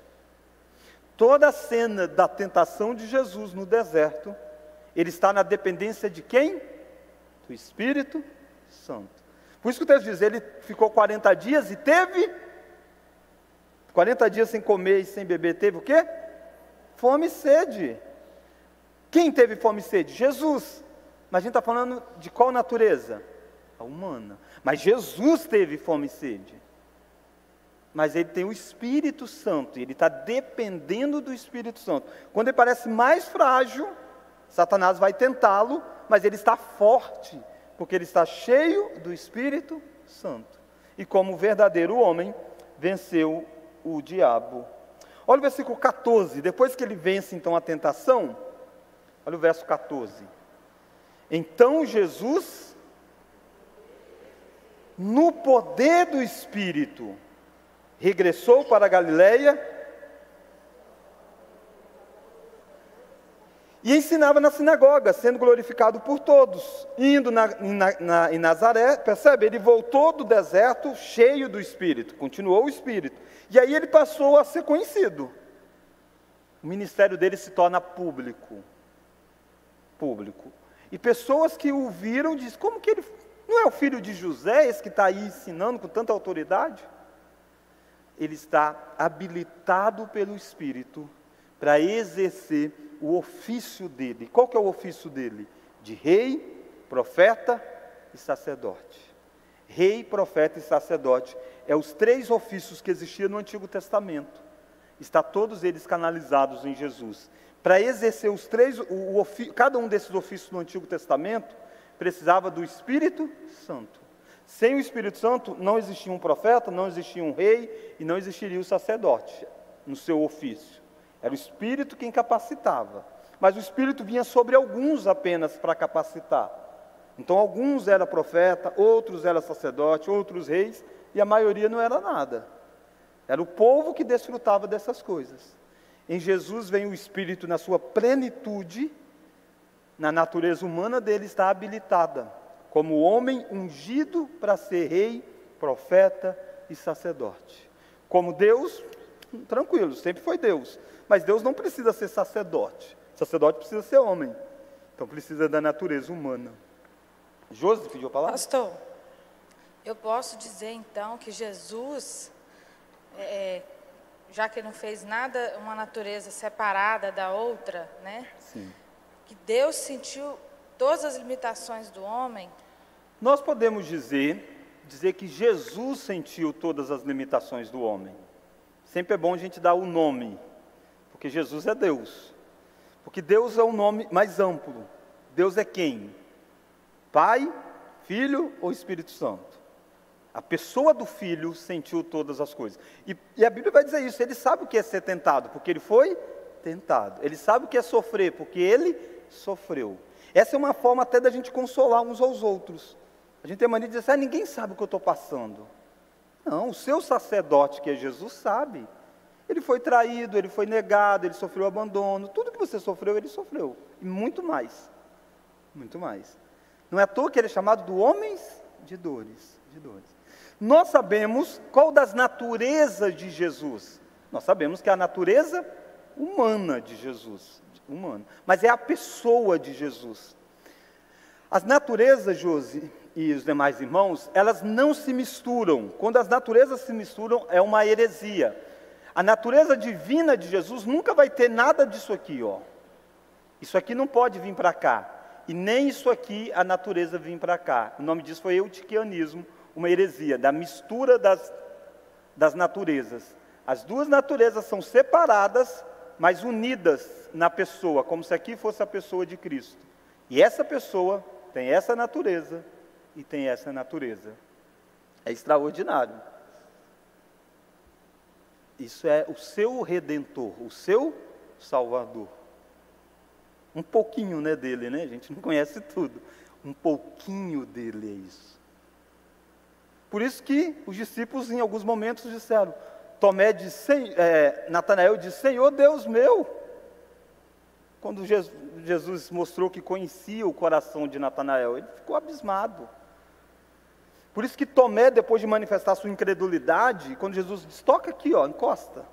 Toda a cena da tentação de Jesus no deserto, ele está na dependência de quem? Do Espírito Santo. Por isso que o texto diz, ele ficou 40 dias e teve, 40 dias sem comer e sem beber, teve o quê? Fome e sede. Quem teve fome e sede? Jesus. Mas a gente está falando de qual natureza? A humana. Mas Jesus teve fome e sede. Mas ele tem o Espírito Santo, e ele está dependendo do Espírito Santo. Quando ele parece mais frágil, Satanás vai tentá-lo, mas ele está forte, porque ele está cheio do Espírito Santo. E como verdadeiro homem, venceu o diabo. Olha o versículo 14, depois que ele vence então a tentação, olha o verso 14. Então Jesus, no poder do Espírito, regressou para a Galileia e ensinava na sinagoga, sendo glorificado por todos. Indo em Nazaré, percebe? Ele voltou do deserto cheio do Espírito, continuou o Espírito. E aí ele passou a ser conhecido. O ministério dele se torna público. E pessoas que o viram dizem, como que ele não é o filho de José, esse que está aí ensinando com tanta autoridade? Ele está habilitado pelo Espírito para exercer o ofício dele. Qual que é o ofício dele? De rei, profeta e sacerdote. Rei, profeta e sacerdote. É os três ofícios que existiam no Antigo Testamento. Está todos eles canalizados em Jesus. Para exercer os três, cada um desses ofícios no Antigo Testamento, precisava do Espírito Santo. Sem o Espírito Santo, não existia um profeta, não existia um rei e não existiria o sacerdote no seu ofício. Era o Espírito quem capacitava. Mas o Espírito vinha sobre alguns apenas para capacitar. Então alguns eram profeta, outros eram sacerdote, outros reis, e a maioria não era nada. Era o povo que desfrutava dessas coisas. Em Jesus vem o Espírito na sua plenitude, na natureza humana dele está habilitada, como homem ungido para ser rei, profeta e sacerdote. Como Deus, tranquilo, sempre foi Deus, mas Deus não precisa ser sacerdote. Sacerdote precisa ser homem, então precisa da natureza humana. Josi pediu a palavra? Pastor, eu posso dizer então que Jesus, já que não fez nada, uma natureza separada da outra, né? Sim. Que Deus sentiu todas as limitações do homem. Nós podemos dizer que Jesus sentiu todas as limitações do homem. Sempre é bom a gente dar o nome, porque Jesus é Deus. Porque Deus é um nome mais amplo. Deus é quem? Pai, Filho ou Espírito Santo? A pessoa do Filho sentiu todas as coisas. E a Bíblia vai dizer isso, ele sabe o que é ser tentado, porque ele foi tentado. Ele sabe o que é sofrer, porque ele sofreu. Essa é uma forma até da gente consolar uns aos outros. A gente tem mania de dizer, ninguém sabe o que eu estou passando. Não, o seu sacerdote, que é Jesus, sabe. Ele foi traído, ele foi negado, ele sofreu abandono. Tudo que você sofreu, ele sofreu. E muito mais. Muito mais. Não é à toa que ele é chamado do homens de dores. Nós sabemos qual das naturezas de Jesus. Nós sabemos que é a natureza humana de Jesus. Humana. Mas é a pessoa de Jesus. As naturezas, Josi e os demais irmãos, elas não se misturam. Quando as naturezas se misturam, é uma heresia. A natureza divina de Jesus nunca vai ter nada disso aqui, ó. Isso aqui não pode vir para cá. E nem isso aqui, a natureza, vir para cá. O nome disso foi eutiquianismo, uma heresia, da mistura das naturezas. As duas naturezas são separadas, mas unidas na pessoa, como se aqui fosse a pessoa de Cristo. E essa pessoa tem essa natureza e tem essa natureza. É extraordinário. Isso é o seu Redentor, o seu Salvador. Um pouquinho, né, dele, né? A gente não conhece tudo. Um pouquinho dele é isso. Por isso que os discípulos, em alguns momentos, disseram, Natanael disse, Senhor Deus meu. Quando Jesus mostrou que conhecia o coração de Natanael, ele ficou abismado. Por isso que Tomé, depois de manifestar sua incredulidade, quando Jesus diz, toca aqui, ó, encosta.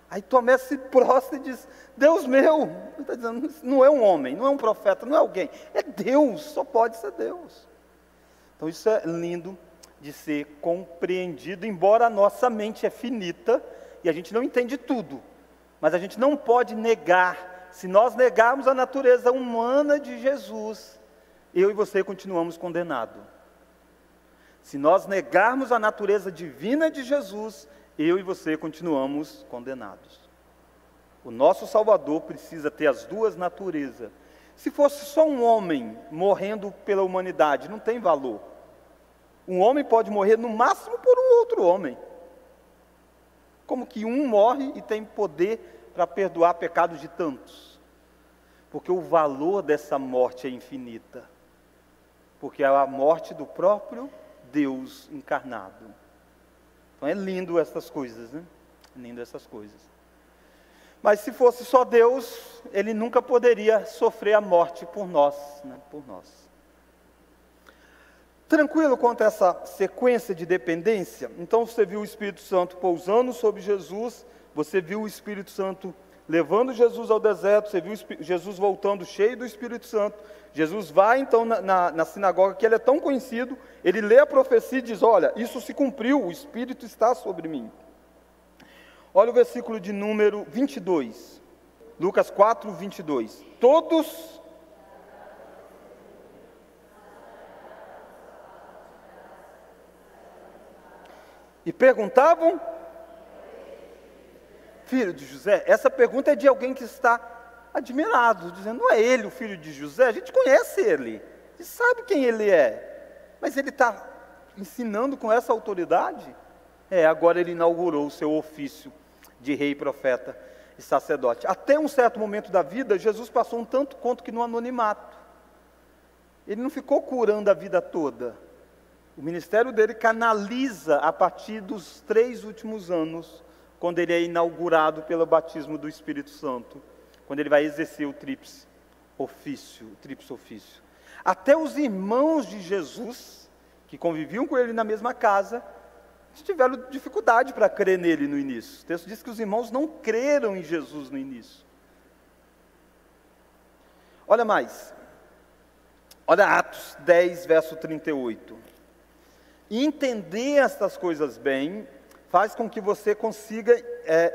Aí Tomé se prostra e diz, Deus meu, ele está dizendo, não é um homem, não é um profeta, não é alguém, é Deus, só pode ser Deus. Então isso é lindo de ser compreendido, embora a nossa mente é finita, e a gente não entende tudo, mas a gente não pode negar. Se nós negarmos a natureza humana de Jesus, eu e você continuamos condenados. Se nós negarmos a natureza divina de Jesus, eu e você continuamos condenados. O nosso Salvador precisa ter as duas naturezas. Se fosse só um homem morrendo pela humanidade, não tem valor. Um homem pode morrer no máximo por um outro homem. Como que um morre e tem poder para perdoar pecados de tantos? Porque o valor dessa morte é infinita. Porque é a morte do próprio Deus encarnado. Então é lindo essas coisas, né? Lindo essas coisas. Mas se fosse só Deus, ele nunca poderia sofrer a morte por nós, né? Por nós. Tranquilo quanto a essa sequência de dependência? Então você viu o Espírito Santo pousando sobre Jesus, você viu o Espírito Santo levando Jesus ao deserto, você viu Jesus voltando cheio do Espírito Santo. Jesus vai então na sinagoga, que ele é tão conhecido, ele lê a profecia e diz, olha, isso se cumpriu, o Espírito está sobre mim. Olha o versículo de número 22, Lucas 4, 22. Todos... E perguntavam, filho de José? Essa pergunta é de alguém que está admirado, dizendo, não é ele o filho de José? A gente conhece ele, a gente sabe quem ele é, mas ele está ensinando com essa autoridade? Agora ele inaugurou o seu ofício de rei, profeta e sacerdote. Até um certo momento da vida, Jesus passou um tanto quanto que no anonimato. Ele não ficou curando a vida toda. O ministério dele canaliza a partir dos 3 últimos anos, quando ele é inaugurado pelo batismo do Espírito Santo, quando ele vai exercer o tríplice ofício. Até os irmãos de Jesus, que conviviam com ele na mesma casa, tiveram dificuldade para crer nele no início. O texto diz que os irmãos não creram em Jesus no início. Olha mais. Olha Atos 10, verso 38. Entender estas coisas bem faz com que você consiga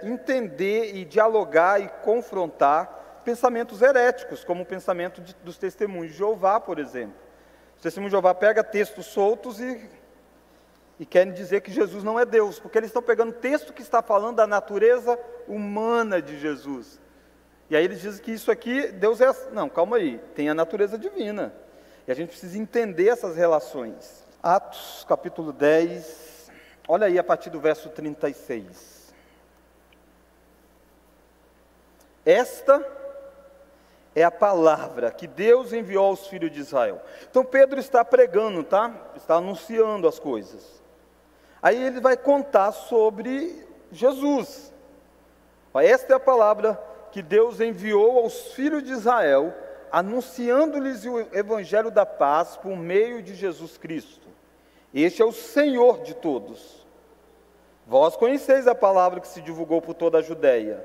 entender e dialogar e confrontar pensamentos heréticos, como o pensamento dos testemunhos de Jeová, por exemplo. Os testemunhos de Jeová pegam textos soltos e querem dizer que Jesus não é Deus, porque eles estão pegando texto que está falando da natureza humana de Jesus. E aí eles dizem que isso aqui, Deus é... Não, calma aí, tem a natureza divina. E a gente precisa entender essas relações. Atos, capítulo 10, olha aí a partir do verso 36. Esta é a palavra que Deus enviou aos filhos de Israel. Então Pedro está pregando, tá? Está anunciando as coisas. Aí ele vai contar sobre Jesus. Esta é a palavra que Deus enviou aos filhos de Israel, anunciando-lhes o evangelho da paz por meio de Jesus Cristo. Este é o Senhor de todos. Vós conheceis a palavra que se divulgou por toda a Judéia,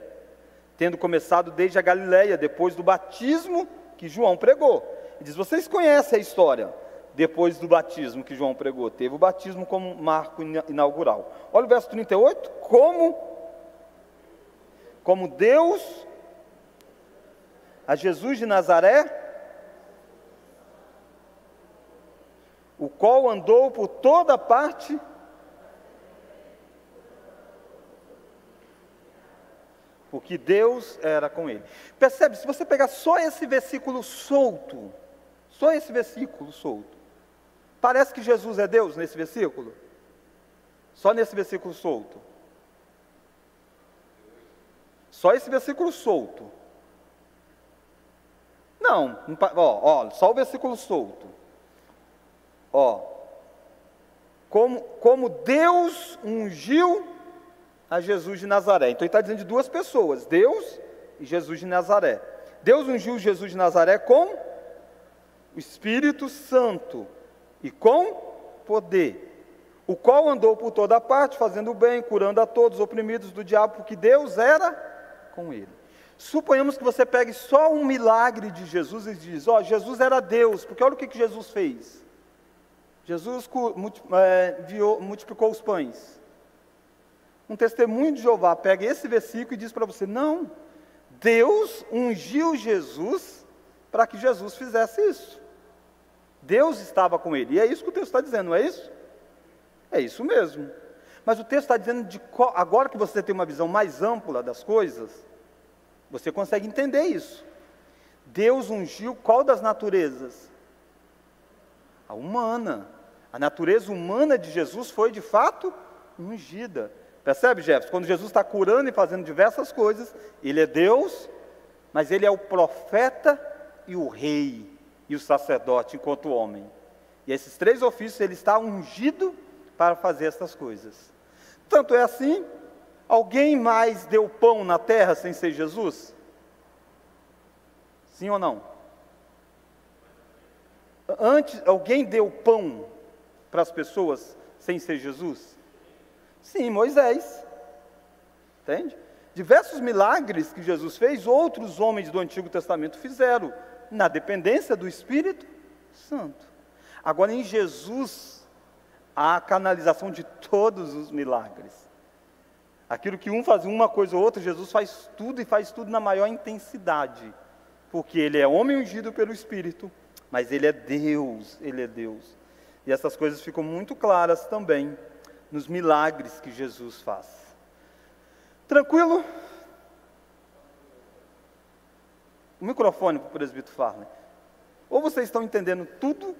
tendo começado desde a Galileia, depois do batismo que João pregou. Ele diz, vocês conhecem a história, depois do batismo que João pregou. Teve o batismo como marco inaugural. Olha o verso 38, como Deus, a Jesus de Nazaré, o qual andou por toda parte, porque Deus era com ele. Percebe, se você pegar só esse versículo solto, parece que Jesus é Deus nesse versículo? Só nesse versículo solto. Só esse versículo solto. Não, só o versículo solto. Como Deus ungiu a Jesus de Nazaré. Então ele está dizendo de 2 pessoas, Deus e Jesus de Nazaré. Deus ungiu Jesus de Nazaré com o Espírito Santo e com poder, o qual andou por toda parte, fazendo o bem, curando a todos, oprimidos do diabo, porque Deus era com ele. Suponhamos que você pegue só um milagre de Jesus e diz, Jesus era Deus, porque olha o que Jesus fez. Jesus multiplicou os pães. Um testemunho de Jeová pega esse versículo e diz para você, não, Deus ungiu Jesus para que Jesus fizesse isso. Deus estava com ele, e é isso que o texto está dizendo, não é isso? É isso mesmo. Mas o texto está dizendo, agora que você tem uma visão mais ampla das coisas, você consegue entender isso. Deus ungiu qual das naturezas? A humana. A natureza humana de Jesus foi de fato ungida. Percebe, Jefferson? Quando Jesus está curando e fazendo diversas coisas, ele é Deus, mas ele é o profeta e o rei e o sacerdote enquanto homem. E esses 3 ofícios ele está ungido para fazer essas coisas. Tanto é assim, alguém mais deu pão na terra sem ser Jesus? Sim ou não? Antes, alguém deu pão para as pessoas sem ser Jesus? Sim, Moisés. Entende? Diversos milagres que Jesus fez, outros homens do Antigo Testamento fizeram, na dependência do Espírito Santo. Agora, em Jesus, há a canalização de todos os milagres. Aquilo que um fazia uma coisa ou outra, Jesus faz tudo e faz tudo na maior intensidade, porque ele é homem ungido pelo Espírito, mas ele é Deus, E essas coisas ficam muito claras também nos milagres que Jesus faz. Tranquilo? O microfone para o presbítero Farley. Ou vocês estão entendendo tudo,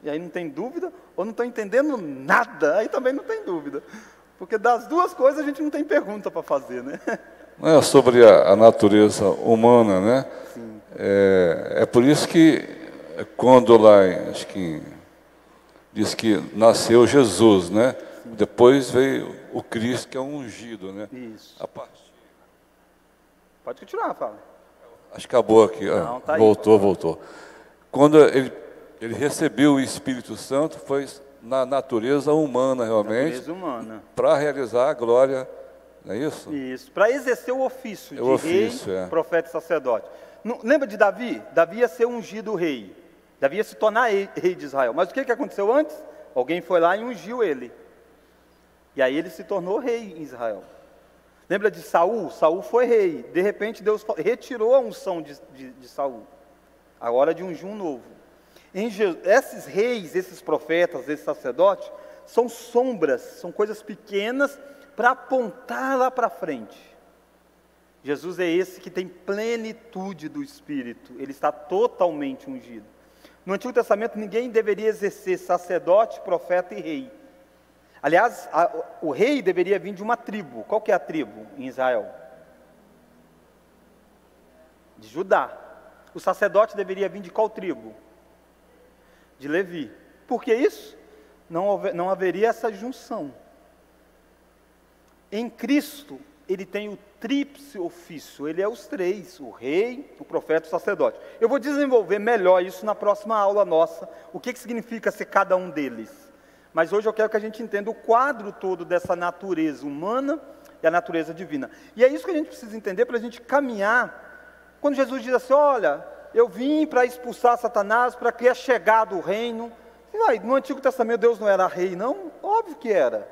e aí não tem dúvida, ou não estão entendendo nada, aí também não tem dúvida. Porque das 2 coisas a gente não tem pergunta para fazer, né? Não é sobre a natureza humana, né? Sim. É por isso que quando lá, acho que diz que nasceu Jesus, né? Sim. Depois veio o Cristo, que é um ungido, né? Isso. A partir... Pode continuar, fala. Acho que acabou aqui. Não, tá voltou. Quando ele recebeu o Espírito Santo, foi na natureza humana, realmente, para realizar a glória, não é isso? Isso, para exercer o ofício de rei, profeta e sacerdote. Não, lembra de Davi? Davi ia ser ungido rei. Davi ia se tornar rei de Israel. Mas o que aconteceu antes? Alguém foi lá e ungiu ele. E aí ele se tornou rei em Israel. Lembra de Saul? Saul foi rei. De repente Deus retirou a unção de Saul. A hora de ungir um novo. Esses reis, esses profetas, esses sacerdotes, são sombras, são coisas pequenas para apontar lá para frente. Jesus é esse que tem plenitude do Espírito, ele está totalmente ungido. No Antigo Testamento ninguém deveria exercer sacerdote, profeta e rei. Aliás, o rei deveria vir de uma tribo. Qual que é a tribo em Israel? De Judá. O sacerdote deveria vir de qual tribo? De Levi. Por que isso? Não haveria essa junção. Em Cristo, ele tem o tríplice ofício, ele é os três, o rei, o profeta e o sacerdote. Eu vou desenvolver melhor isso na próxima aula nossa, o que significa ser cada um deles. Mas hoje eu quero que a gente entenda o quadro todo dessa natureza humana e a natureza divina. E é isso que a gente precisa entender para a gente caminhar. Quando Jesus diz assim, olha, eu vim para expulsar Satanás, para que é chegado o reino. No Antigo Testamento Deus não era rei, não? Óbvio que era.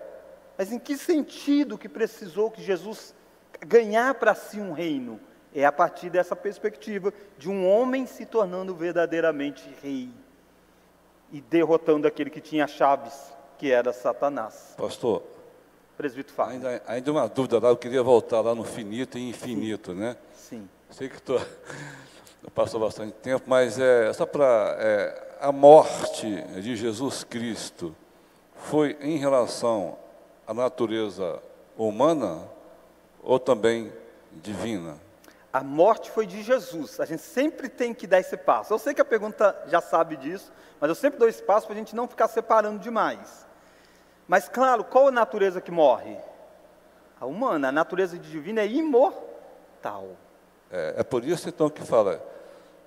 Mas em que sentido que precisou que Jesus ganhar para si um reino? É a partir dessa perspectiva de um homem se tornando verdadeiramente rei e derrotando aquele que tinha chaves, que era Satanás. Pastor, presbítero fala. Ainda uma dúvida lá, eu queria voltar lá no finito e infinito, Sim. né? Sim. Sei que passou bastante tempo, mas só para a morte de Jesus Cristo foi em relação à natureza humana ou também divina? A morte foi de Jesus. A gente sempre tem que dar esse passo. Eu sei que a pergunta já sabe disso, mas eu sempre dou esse passo para a gente não ficar separando demais. Mas claro, qual a natureza que morre? A humana. A natureza divina é imortal. É por isso então que fala,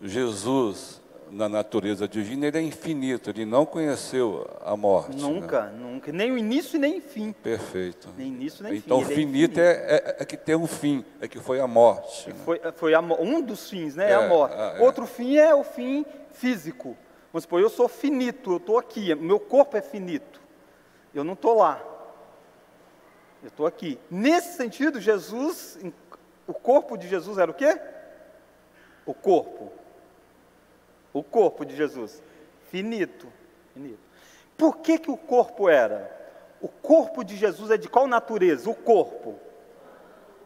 Jesus na natureza divina ele é infinito, ele não conheceu a morte. Nunca, né? Nunca, nem o início nem o fim. Perfeito. Nem início nem então, fim. Então finito é que tem um fim, é que foi a morte. Foi um dos fins, né? É a morte. Outro fim é o fim físico. Vamos supor, eu sou finito, eu estou aqui, meu corpo é finito. Eu não estou lá. Eu estou aqui. Nesse sentido, Jesus, o corpo de Jesus era o quê? O corpo de Jesus, finito. Por que o corpo era? O corpo de Jesus é de qual natureza? O corpo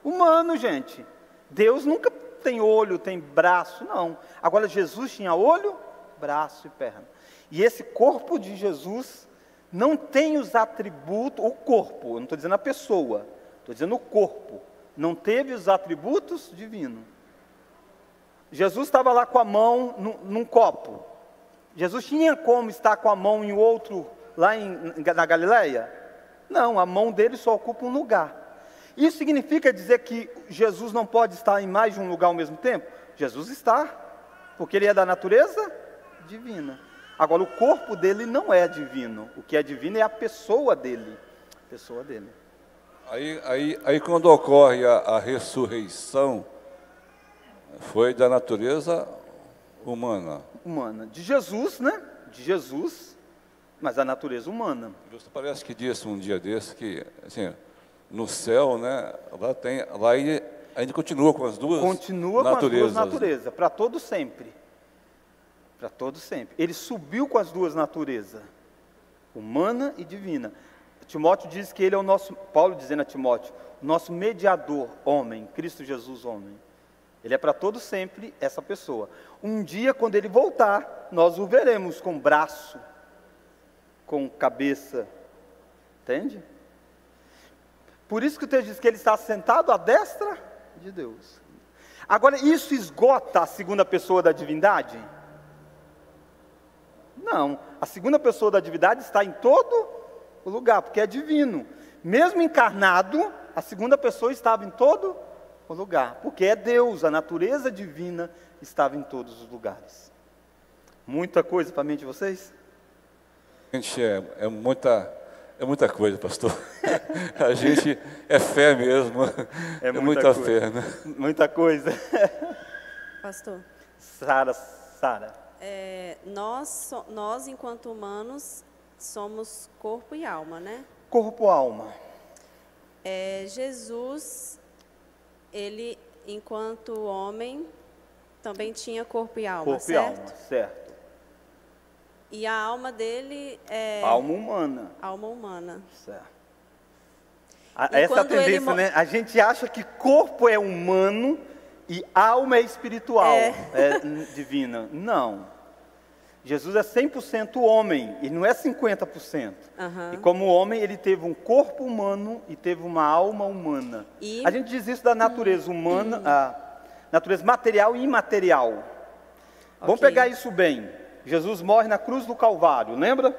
humano, gente. Deus nunca tem olho, tem braço, não. Agora Jesus tinha olho, braço e perna. E esse corpo de Jesus não tem os atributos, o corpo, eu não estou dizendo a pessoa, estou dizendo o corpo, não teve os atributos divinos. Jesus estava lá com a mão num copo. Jesus tinha como estar com a mão em outro, lá na Galileia? Não, a mão dele só ocupa um lugar. Isso significa dizer que Jesus não pode estar em mais de um lugar ao mesmo tempo? Jesus está, porque ele é da natureza divina. Agora, o corpo dele não é divino. O que é divino é a pessoa dele. Aí quando ocorre a ressurreição, foi da natureza humana. De Jesus, né? De Jesus, mas a natureza humana. Você parece que disse um dia desse que, assim, no céu, né? Lá ele ainda continua com as duas naturezas. Continua com as duas naturezas, para todo sempre. Para todo sempre. Ele subiu com as duas naturezas, humana e divina. Timóteo diz que ele é o nosso, Paulo dizendo a Timóteo, nosso mediador, homem, Cristo Jesus, homem. Ele é para todo sempre essa pessoa. Um dia, quando ele voltar, nós o veremos com braço, com cabeça. Entende? Por isso que o texto diz que ele está sentado à destra de Deus. Agora, isso esgota a segunda pessoa da divindade? Não, a segunda pessoa da divindade está em todo o lugar, porque é divino. Mesmo encarnado, a segunda pessoa estava em todo o lugar, porque é Deus, a natureza divina estava em todos os lugares. Muita coisa para a mente de vocês? Gente, é muita coisa, pastor. A gente é fé mesmo. É muita fé, né? Muita coisa. Pastor, Sara. nós, enquanto humanos, somos corpo e alma, né? Corpo, alma. Jesus, ele, enquanto homem, também tinha corpo e alma, Corpo certo? e alma, certo. E a alma dele é... Alma humana. Alma humana. Certo. E Essa é a quando ele tendência, né? A gente acha que corpo é humano e alma é espiritual, é divina. Não. Jesus é 100% homem, ele não é 50%. Aham. E como homem, ele teve um corpo humano e teve uma alma humana. E- A gente diz isso da natureza humana, a natureza material e imaterial. Vamos Ok. pegar isso bem. Jesus morre na cruz do Calvário, lembra?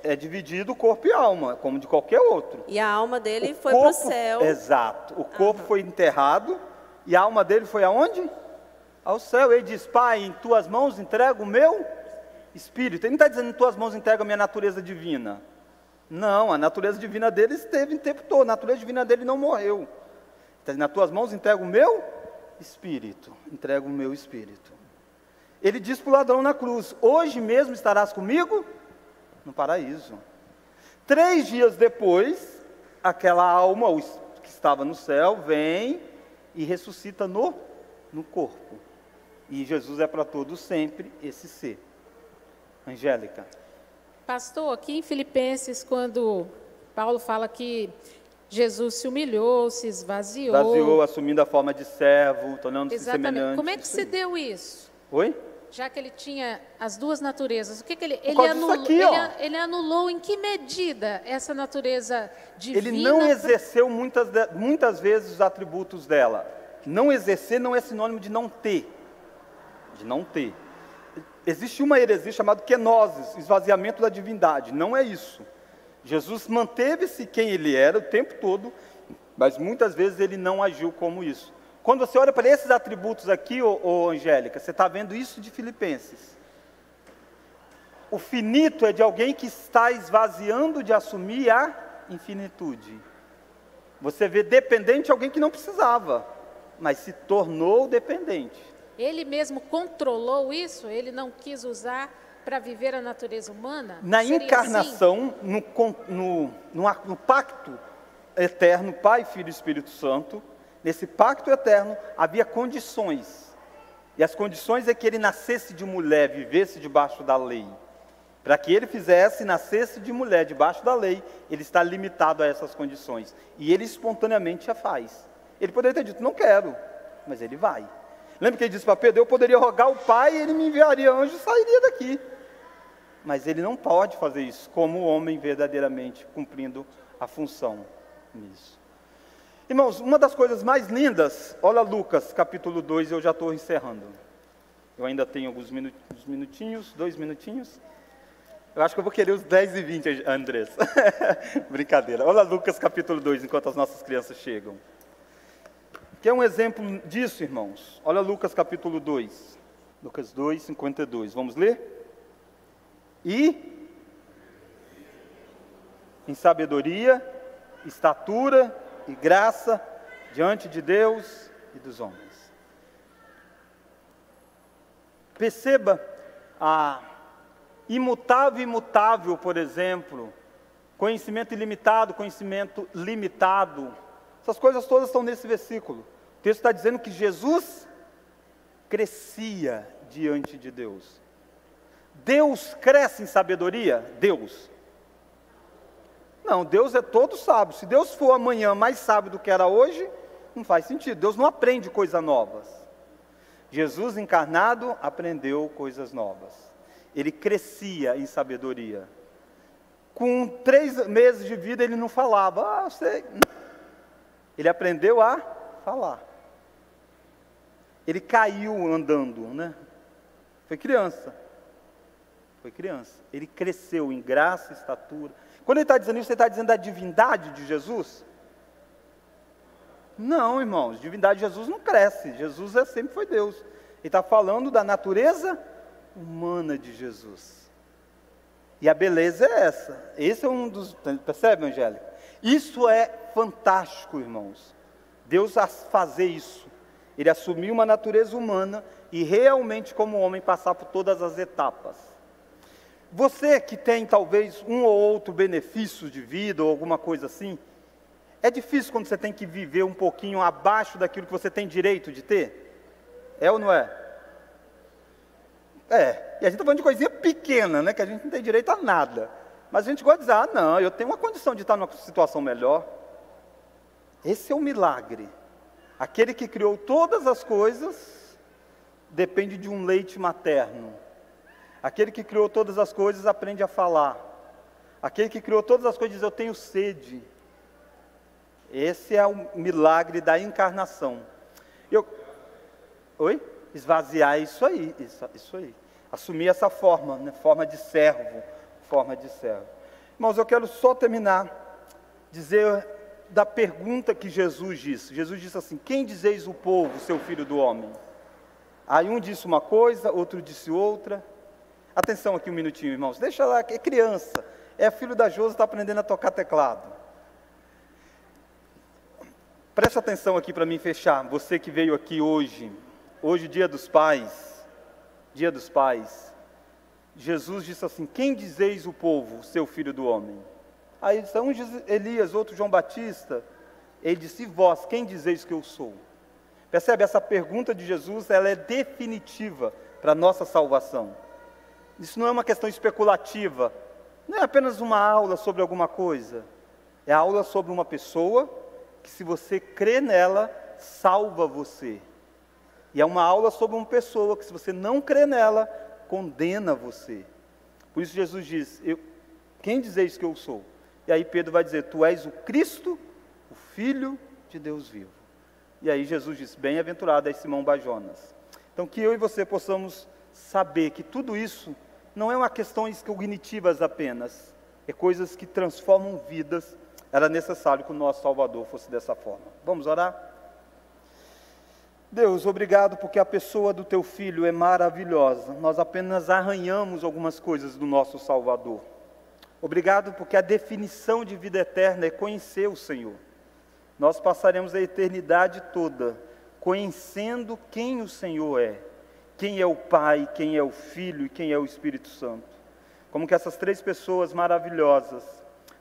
É dividido corpo e alma, como de qualquer outro. E a alma dele O foi para o corpo- céu. Exato. O corpo foi enterrado e a alma dele foi aonde? Ao céu. Ele diz: Pai, em tuas mãos entrego o meu espírito. Ele não está dizendo: em tuas mãos entrego a minha natureza divina. Não, a natureza divina dele esteve o tempo todo. A natureza divina dele não morreu. Então, nas tuas mãos entrego o meu espírito. Entrego o meu espírito. Ele diz para o ladrão na cruz: hoje mesmo estarás comigo no paraíso. 3 dias depois, aquela alma que estava no céu vem e ressuscita no corpo. E Jesus é para todos sempre esse ser. Angélica. Pastor, aqui em Filipenses, quando Paulo fala que Jesus se humilhou, se esvaziou. Esvaziou, assumindo a forma de servo, tornando-se Exatamente. semelhante. Como é que Isso se aí. deu isso? Oi? Já que ele tinha as duas naturezas, o que ele causa disso anulou? aqui, ó. Ele anulou em que medida essa natureza divina? Ele não exerceu muitas vezes os atributos dela. Não exercer não é sinônimo de não ter. De não ter. Existe uma heresia chamada kenosis, esvaziamento da divindade. Não é isso. Jesus manteve-se quem ele era o tempo todo, mas muitas vezes ele não agiu como isso. Quando você olha para esses atributos aqui, ô Angélica, você está vendo isso de Filipenses. O finito é de alguém que está esvaziando de assumir a infinitude. Você vê dependente alguém que não precisava, mas se tornou dependente. Ele mesmo controlou isso? Ele não quis usar para viver a natureza humana? Na Seria assim? encarnação, no pacto eterno, Pai, Filho e Espírito Santo, nesse pacto eterno havia condições. E as condições é que ele nascesse de mulher, vivesse debaixo da lei. Para que ele fizesse, nascesse de mulher, debaixo da lei, ele está limitado a essas condições. E ele espontaneamente a faz. Ele poderia ter dito: não quero, mas ele vai. Lembra que ele disse para Pedro: eu poderia rogar ao Pai, ele me enviaria anjo e sairia daqui. Mas ele não pode fazer isso, como homem verdadeiramente cumprindo a função nisso. Irmãos, uma das coisas mais lindas, olha Lucas capítulo 2, eu já estou encerrando. Eu ainda tenho alguns minutinhos, 2 minutinhos. Eu acho que eu vou querer os 10 e 20, Andrés. Brincadeira. Olha Lucas capítulo 2, enquanto as nossas crianças chegam. Que é um exemplo disso, irmãos. Olha Lucas capítulo 2. Lucas 2, 52. Vamos ler? E em sabedoria, estatura e graça diante de Deus e dos homens. Perceba a imutável e imutável, por exemplo, conhecimento ilimitado, conhecimento limitado. Essas coisas todas estão nesse versículo. O texto está dizendo que Jesus crescia diante de Deus. Deus cresce em sabedoria? Deus. Não, Deus é todo sábio. Se Deus for amanhã mais sábio do que era hoje, não faz sentido. Deus não aprende coisas novas. Jesus encarnado aprendeu coisas novas. Ele crescia em sabedoria. Com 3 meses de vida ele não falava. Ele aprendeu a falar. Ele caiu andando, né? Foi criança. Foi criança. Ele cresceu em graça, estatura. Quando ele está dizendo isso, ele está dizendo da divindade de Jesus? Não, irmãos, a divindade de Jesus não cresce. Jesus sempre foi Deus. Ele está falando da natureza humana de Jesus. E a beleza é essa. Esse é um dos... Percebe, Angélica? Isso é fantástico, irmãos. Deus a fazer isso. Ele assumiu uma natureza humana e realmente, como homem, passar por todas as etapas. Você que tem talvez um ou outro benefício de vida ou alguma coisa assim, é difícil quando você tem que viver um pouquinho abaixo daquilo que você tem direito de ter? É ou não é? É, e a gente está falando de coisinha pequena, né, que a gente não tem direito a nada. Mas a gente gosta de dizer, não, eu tenho uma condição de estar numa situação melhor. Esse é o milagre. Aquele que criou todas as coisas depende de um leite materno. Aquele que criou todas as coisas aprende a falar. Aquele que criou todas as coisas diz, eu tenho sede. Esse é o milagre da encarnação. Oi? Esvaziar isso aí, isso aí. Assumir essa forma, né? Forma de servo. Irmãos, eu quero só terminar, dizer da pergunta que Jesus disse. Jesus disse assim, quem dizeis o povo, seu filho do homem? Aí um disse uma coisa, outro disse outra. Atenção aqui um minutinho, irmãos. Deixa lá, que é criança. É filho da Josi, está aprendendo a tocar teclado. Preste atenção aqui para mim fechar. Você que veio aqui hoje, dia dos pais. Jesus disse assim, quem dizeis o povo, seu filho do homem? Aí um diz Elias, outro João Batista. Ele disse, e vós, quem dizeis que eu sou? Percebe, essa pergunta de Jesus, ela é definitiva para a nossa salvação. Isso não é uma questão especulativa, não é apenas uma aula sobre alguma coisa. É a aula sobre uma pessoa que, se você crê nela, salva você. E é uma aula sobre uma pessoa que, se você não crê nela, condena você. Por isso Jesus diz, quem dizeis que eu sou? E aí Pedro vai dizer, tu és o Cristo, o Filho de Deus vivo. E aí Jesus diz, bem-aventurado é Simão Bajonas. Então que eu e você possamos saber que tudo isso não é uma questões cognitivas apenas, é coisas que transformam vidas. Era necessário que o nosso Salvador fosse dessa forma. Vamos orar? Deus, obrigado porque a pessoa do Teu Filho é maravilhosa. Nós apenas arranhamos algumas coisas do nosso Salvador. Obrigado porque a definição de vida eterna é conhecer o Senhor. Nós passaremos a eternidade toda conhecendo quem o Senhor é. Quem é o Pai, quem é o Filho e quem é o Espírito Santo. Como que essas três pessoas maravilhosas,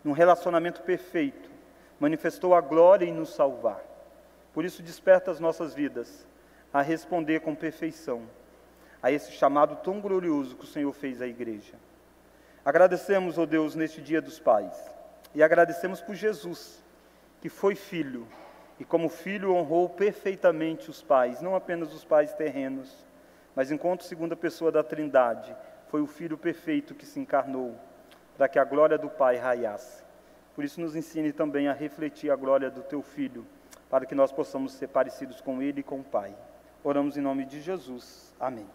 num relacionamento perfeito, manifestou a glória em nos salvar. Por isso desperta as nossas vidas a responder com perfeição a esse chamado tão glorioso que o Senhor fez à igreja. Agradecemos, ó Deus, neste dia dos pais, e agradecemos por Jesus, que foi filho, e como filho honrou perfeitamente os pais, não apenas os pais terrenos, mas enquanto segunda pessoa da Trindade, foi o Filho perfeito que se encarnou, para que a glória do Pai raiasse. Por isso nos ensine também a refletir a glória do Teu Filho, para que nós possamos ser parecidos com Ele e com o Pai. Oramos em nome de Jesus. Amém.